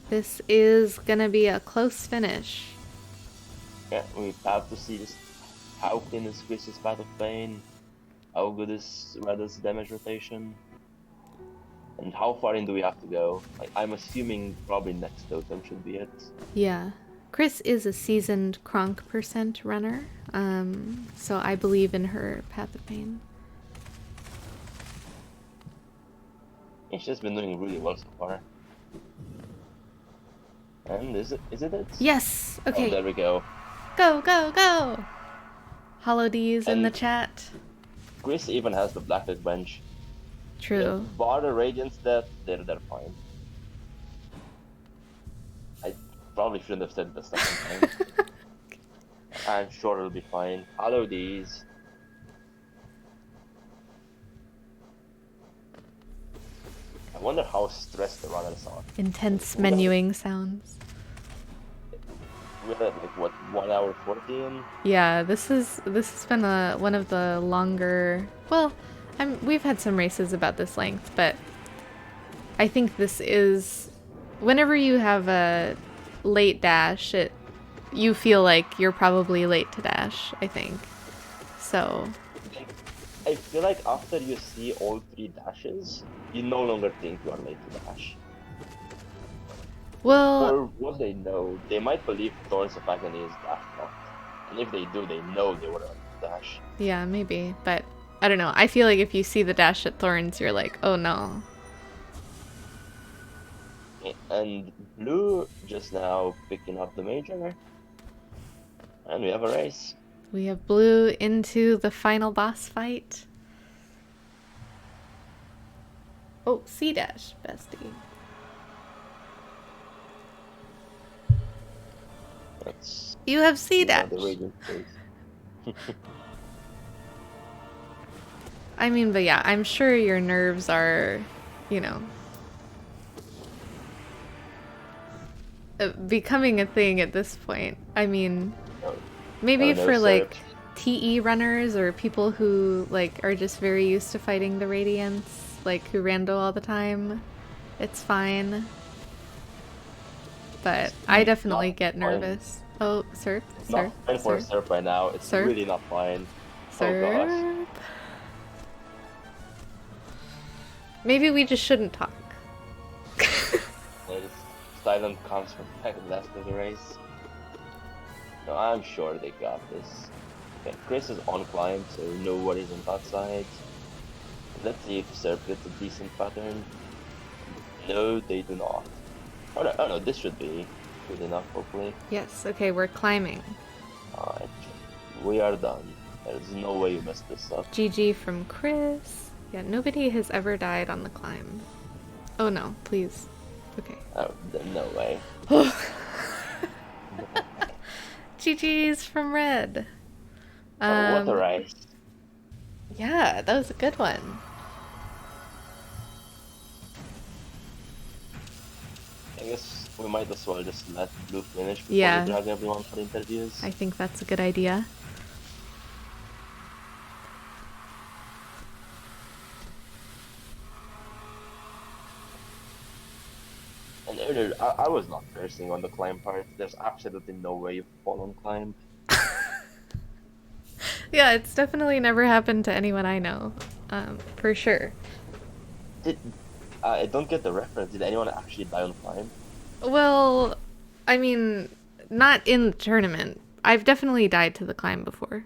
This is gonna be a close finish. Yeah, we have to see this. How clean is Chris's Path of Pain? How good is Rada's damage rotation? And how far in do we have to go? Like, I'm assuming probably next totem should be it. Yeah. Chris is a seasoned Kronk % runner, so I believe in her Path of Pain. Yeah, she's been doing really well so far. And is it it? Yes! Okay. Oh, there we go. Go, go, go! Hollow D's in the And- chat. Chris even has the Blacklight bench. True. Bar the Radiant's death, they're fine. I probably shouldn't have said the second time. I'm sure it'll be fine. Hollow D's. I wonder how stressed the runners are. Intense menuing sounds. We're at like what, 1 hour 14? Yeah, this has been one of the longer. Well, we've had some races about this length, but I think this is whenever you have a late dash, you feel like you're probably late to dash. I think so. I feel like after you see all 3 dashes, you no longer think you are late to dash. Well, Or what they know, they might believe Thorns of Agony is dash locked. And if they do, they know they were on dash. yeah, maybe, but I don't know. I feel like if you see the dash at Thorns, you're like, oh no. And Blue just now picking up the major. And we have a race. We have Blue into the final boss fight. Oh, C dash, bestie. Let's You have C see how dash. the Radiant plays. I mean, but yeah, I'm sure your nerves are, you know, becoming a thing at this point. I mean, maybe Oh, no, for Serp. like TE runners or people who like are just very used to fighting the Radiants, like who rando all the time, it's fine. But I definitely get fine. nervous. Oh, Serp, It's Serp, not fine for Serp, Serp right now. It's Serp, really not fine. Oh gosh. Serp. Maybe we just shouldn't talk. There's silent comes from back left of the race. No, I'm sure they got this. Okay, Chris is on climb, so no worries on that side. Let's see if Serp gets a decent pattern. No, they do not. Oh no, this should be good enough, hopefully. Yes, okay, we're climbing. Alright, we are done. There's no way you messed this up. GG from Chris. Yeah, nobody has ever died on the climb. Oh no, please. Okay. Oh, no way. GG's from Red. Oh, what a race. Yeah, that was a good one. I guess we might as well just let Blue finish before Yeah. we drag everyone for interviews. I think that's a good idea. And earlier, I was not cursing on the climb part. There's absolutely no way you fall on climb. Yeah, it's definitely never happened to anyone I know. For sure. I don't get the reference. Did anyone actually die on climb? Well, I mean, not in the tournament. I've definitely died to the climb before.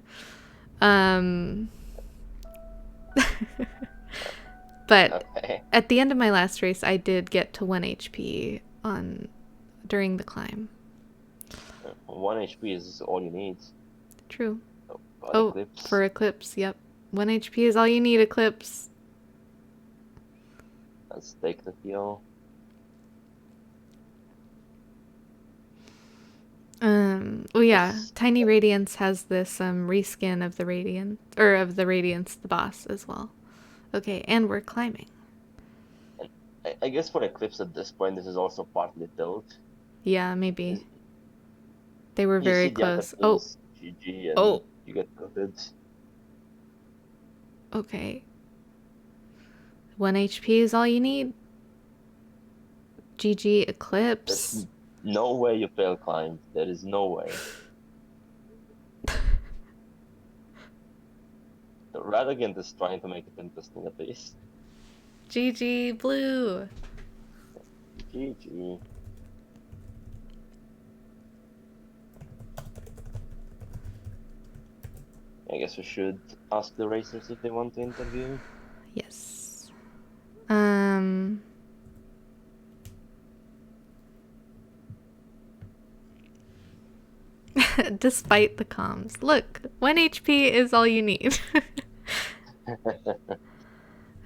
But Okay. at the end of my last race, I did get to 1 HP during the climb. 1 HP is all you need. True. Oh, Eclipse. For Eclipse, yep. 1 HP is all you need, Eclipse. Let's take the heal. Oh yeah, Tiny Radiance has this reskin of the Radiant, or of the Radiance, the boss as well. Okay, and we're climbing. I guess for Eclipse at this point, this is also partly tilt. Yeah, maybe. They were You very see the close. other teams, GG, and Oh. you get tilted. Okay. 1 HP is all you need. GG Eclipse. There's no way you fail climb. There is no way. The Radagant is trying to make it interesting at least. GG Blue. GG. I guess we should ask the racers if they want to interview. Yes. Despite the comms. Look, 1 HP is all you need.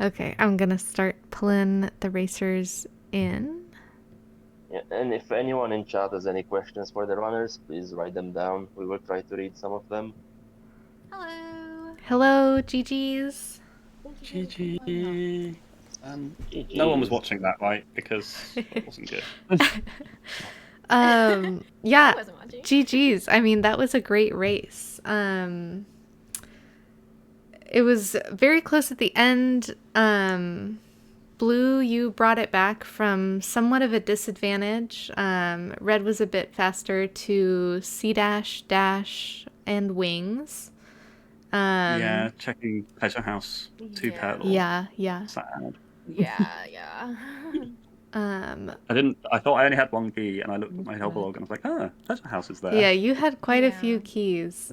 Okay, I'm gonna start pulling the racers in. Yeah, and if anyone in chat has any questions for the runners, please write them down. We will try to read some of them. Hello. Hello, GG's. GG. GG's. No one was watching that, right? Because it wasn't good. Yeah, I wasn't watching. GG's. I mean, that was a great race. It was very close at the end. Blue, you brought it back from somewhat of a disadvantage. Red was a bit faster to C dash, dash, and wings. Yeah, checking Pleasure House 2 Yeah. pedal. Yeah. Sad. Yeah. I thought I only had one key, and I looked at my helper log and I was like, Pleasure House is there. Yeah, you had quite a Yeah. few keys.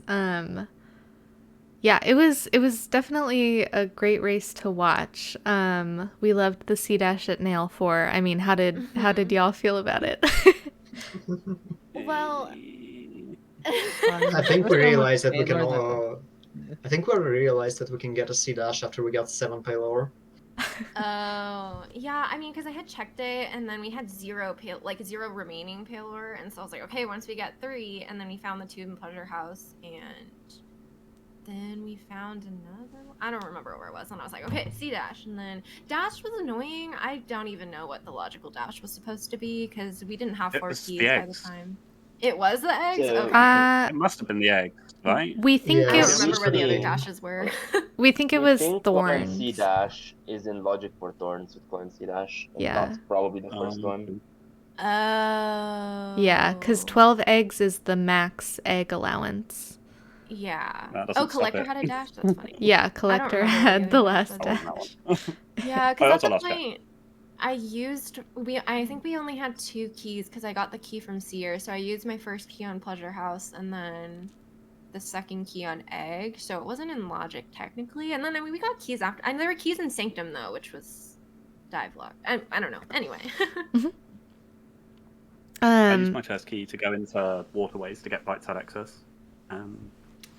Yeah, it was definitely a great race to watch. We loved the C dash at Nail 4. I mean, how did y'all feel about it? Well, I think we realized that we can all. I think we realized that we can get a C dash after we got 7 payload. oh yeah. I mean, because I had checked it, and then we had zero remaining payload, and so I was like, okay, once we get 3, and then we found the 2 in Pleasure House, and then we found another one. I don't remember where it was, and I was like, okay, C dash, and then dash was annoying. I don't even know what the logical dash was supposed to be because we didn't have It 4 was keys the by the eggs. time. It was the eggs. So- Okay. It must have been the eggs, right? We think Yeah, I it don't was remember where the other being- dashes were. we think it We was think thorns. C dash is in logic for thorns with Coin C dash. And Yeah. That's probably the first one. Oh. Yeah, because 12 eggs is the max egg allowance. Yeah. That doesn't Oh, stop Collector it. had a dash? That's funny. Yeah, I don't Collector remember what had the other dash last was. I wasn't that dash. one. Yeah, Oh, because that at was the the last bit. point, I think we only had 2 keys because I got the key from Seer. So I used my first key on Pleasure House and then the second key on Egg. So it wasn't in Logic technically. And then we got keys after. And there were keys in Sanctum though, which was dive lock. I don't know. Anyway. I used my chest key to go into waterways to get right side access.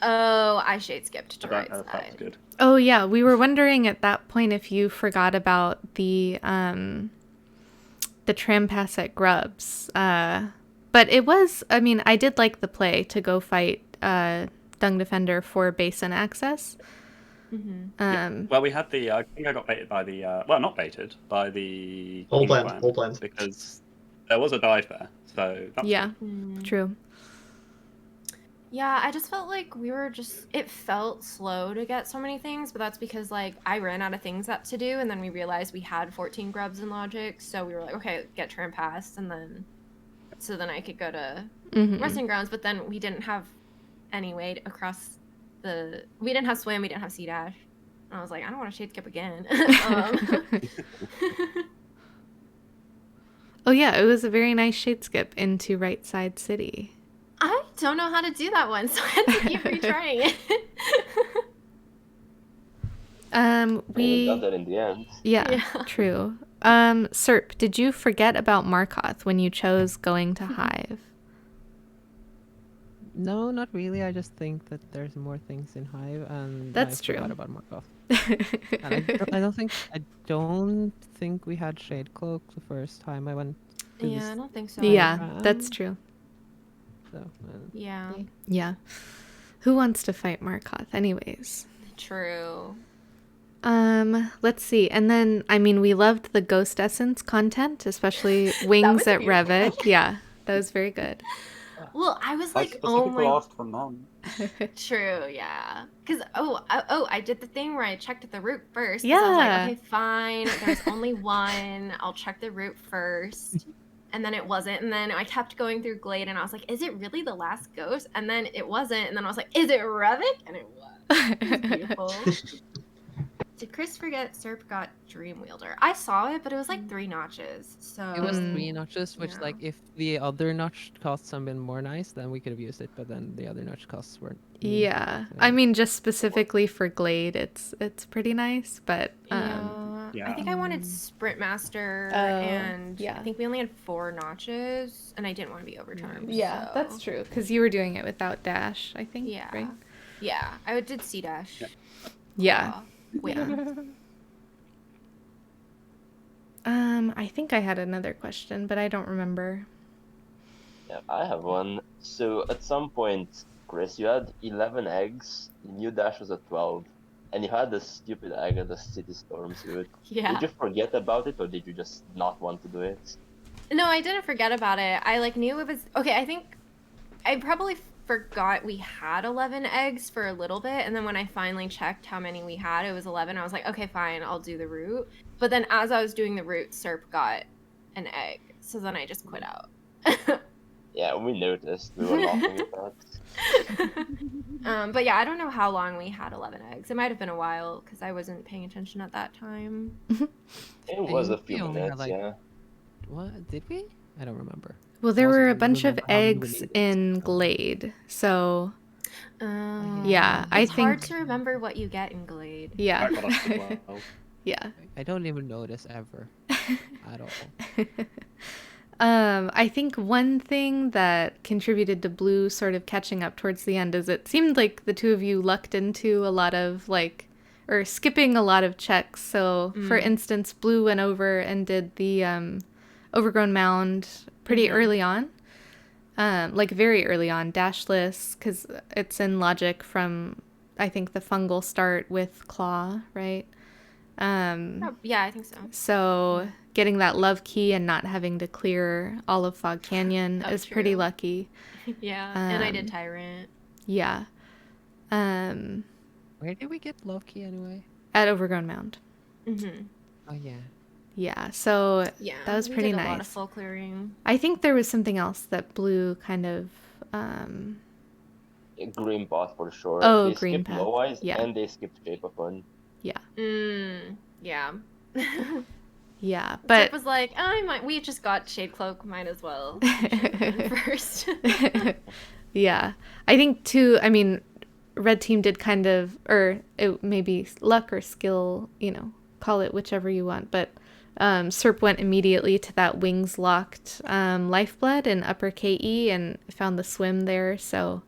Oh, I shade skipped to I don't right know if that was side. good. Oh yeah, we were wondering at that point if you forgot about the tram pass at Grubbs. But it was, I mean, I did like the play to go fight Dung Defender for basin access. Mm-hmm. Well, we had the. I think I got baited by the. Well, not baited by the Whole King's blend, whole blend. because there was a dive there. So that's Yeah, Mm. true. Yeah, I just felt like it felt slow to get so many things, but that's because like I ran out of things to do and then we realized we had 14 grubs in Logic, so we were like, okay, get Tram Pass and then so then I could go to Resting Grounds, but then we didn't have any way across we didn't have swim, we didn't have sea dash. And I was like, I don't want to shade skip again. Oh yeah, it was a very nice shade skip into Right Side City. I don't know how to do that one, so I had to keep retrying it. We got that in the end. Yeah, true. Serp, did you forget about Markoth when you chose going to Hive? No, not really. I just think that there's more things in Hive, and That's I true. forgot about Markov. And I don't think we had Shade Cloak the first time I went. To Yeah, this I don't think so. Yeah, round, that's true. So, Yeah. Yeah. Who wants to fight Markoth anyways? True. Let's see. And then, I mean, we loved the Ghost Essence content, especially Wings at beautiful. Revit. Yeah, that was very good. Well, I was I like, oh specifically my. asked for none. True, yeah. Because I did the thing where I checked the route first. 'Cause I was Yeah. like, okay, fine. There's only one. I'll check the route first. And then it wasn't. And then I kept going through Glade, and I was like, is it really the last ghost? And then it wasn't. And then I was like, is it Revik? And it was. It was beautiful. Did Chris forget Serp got Dream Wielder? I saw it, but it was like 3 notches. So it was 3 notches, which yeah. like if the other notch costs had been more nice, then we could have used it. But then the other notch costs weren't. Yeah. I mean, just specifically for Glade, it's pretty nice, but I think I wanted Sprint Master, and yeah. I think we only had 4 notches, and I didn't want to be overturned. yeah, so. that's true because you were doing it without dash, I think. Yeah. Right? Yeah, I did C dash. Yeah. Yeah. I think I had another question, but I don't remember. Yeah, I have one. So at some point, Chris, you had 11 eggs, new dash was at 12, and you had this stupid egg at the City Storm suit. Yeah. Did you forget about it, or did you just not want to do it? No, I didn't forget about it. I like knew it was okay. I think I probably forgot we had 11 eggs for a little bit, and then when I finally checked how many we had, it was 11. I was like, okay, fine, I'll do the route. But then as I was doing the route, Serp got an egg, so then I just quit out. Yeah, we noticed. We were laughing at that. But yeah, I don't know how long we had 11 eggs. It might have been a while because I wasn't paying attention at that time. It was a think few we only had, minutes, yeah. What did we? I don't remember. Well, there Also were a don't bunch of remember how many we eggs needed, in so- Glade, so Yeah, I it's hard think to remember what you get in Glade. yeah, I got us as well. yeah. I don't even notice ever at all. I think one thing that contributed to Blue sort of catching up towards the end is it seemed like the two of you lucked into a lot of or skipping a lot of checks. So, for instance, Blue went over and did the Overgrown Mound pretty early on, very early on, dashless, because it's in logic from, I think, the fungal start with Claw, right? Yeah, I think so. So getting that love key and not having to clear all of Fog Canyon Oh, is pretty true. lucky. Yeah, and I did Tyrant. Yeah. Where did we get Loki anyway? At Overgrown Mound. Mm-hmm. Oh yeah. Yeah, so Yeah, that was we pretty did a lot of nice. full clearing. I think there was something else that blue kind of Green path for sure. Oh, They green skipped path. low eyes Yeah. and they skipped shape of one. yeah. Yeah. Yeah, But but was like, we just got Shade Cloak, might as well finish first. yeah. I think too, I mean, red team did kind of, or it may be luck or skill, call it whichever you want, but Serp went immediately to that wings locked lifeblood in upper KE and found the swim there. So,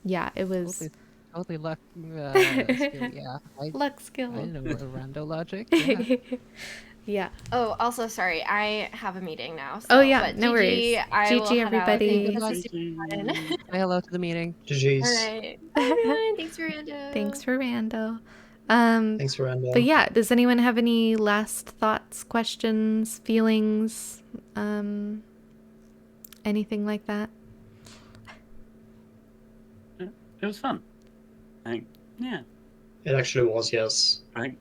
yeah, it was Totally luck skill, yeah. luck skill. I know rando logic. Yeah. Yeah. Oh, also, sorry, I have a meeting now. So, Oh, yeah, but no GG, worries. I will GG, head out. everybody. This is super fun. Say hello to the meeting. GG's. All right. Bye, everyone. Thanks for Rando. Thanks for Rando. Thanks for Rando. But yeah, does anyone have any last thoughts, questions, feelings, anything like that? It was fun. I think, yeah. It actually was, yes. I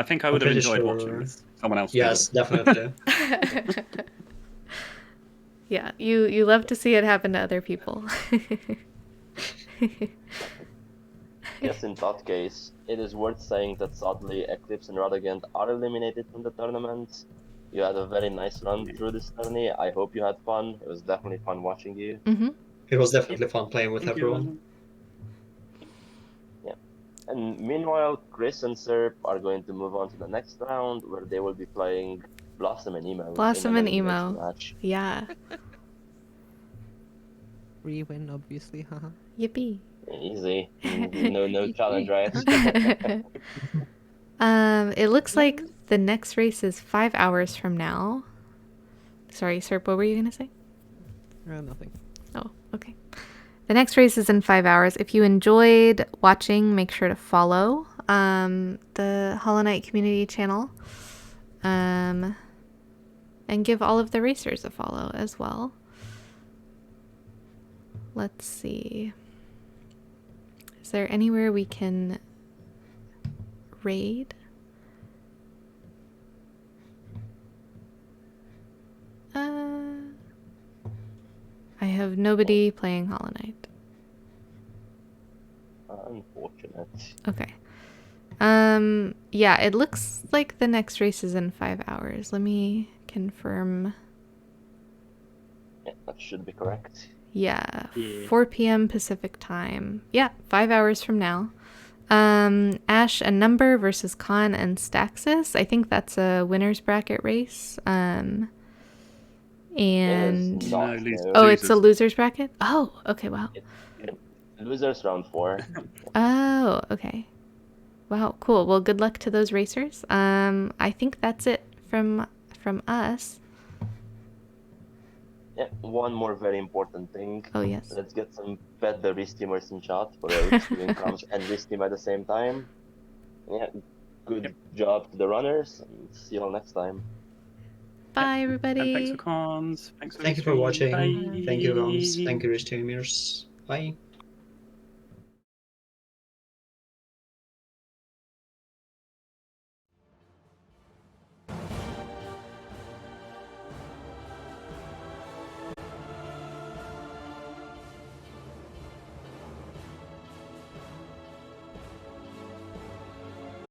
think I would have pretty enjoyed sure- watching this. Someone else. Yes, did. definitely. Yeah, you love to see it happen to other people. Yes, in that case, it is worth saying that sadly Eclipse and Radagant are eliminated from the tournament. You had a very nice run through this tourney. I hope you had fun. It was definitely fun watching you. Mm-hmm. It was definitely fun playing with Thank everyone. you. And meanwhile, Chris and Serp are going to move on to the next round, where they will be playing Blossom and Emo. Blossom in and an elimination Emo. match. Yeah. Re-win, obviously, haha. Yippee. Easy. No challenge, right? It looks like the next race is 5 hours from now. Sorry, Serp, what were you gonna say? Nothing. Oh, okay. The next race is in 5 hours. If you enjoyed watching, make sure to follow the Hollow Knight community channel. And give all of the racers a follow as well. Let's see. Is there anywhere we can raid? I have nobody playing Hollow Knight. Unfortunate. Okay. Yeah, it looks like the next race is in 5 hours. Let me confirm. Yeah, that should be correct. Yeah, Yeah. 4 p.m. Pacific time. Yeah, 5 hours from now. Ash and Number versus Khan and Staxis. I think that's a winner's bracket race. And It is not, No, losers. oh, it's a loser's bracket? Oh, okay, wow. Losers round 4. Oh, okay. Wow, cool. Well, good luck to those racers. I think that's it from us. Yeah, one more very important thing. Oh, yes. Let's get some pet the wrist teamers in chat for a wrist team comes and wrist team at the same time. Yeah, good job to the runners, and see you all next time. Bye, And everybody. thanks for cons. Thanks for Thank you for stream. watching. Bye. Thank you, Gons. Thank you, streamers. Bye.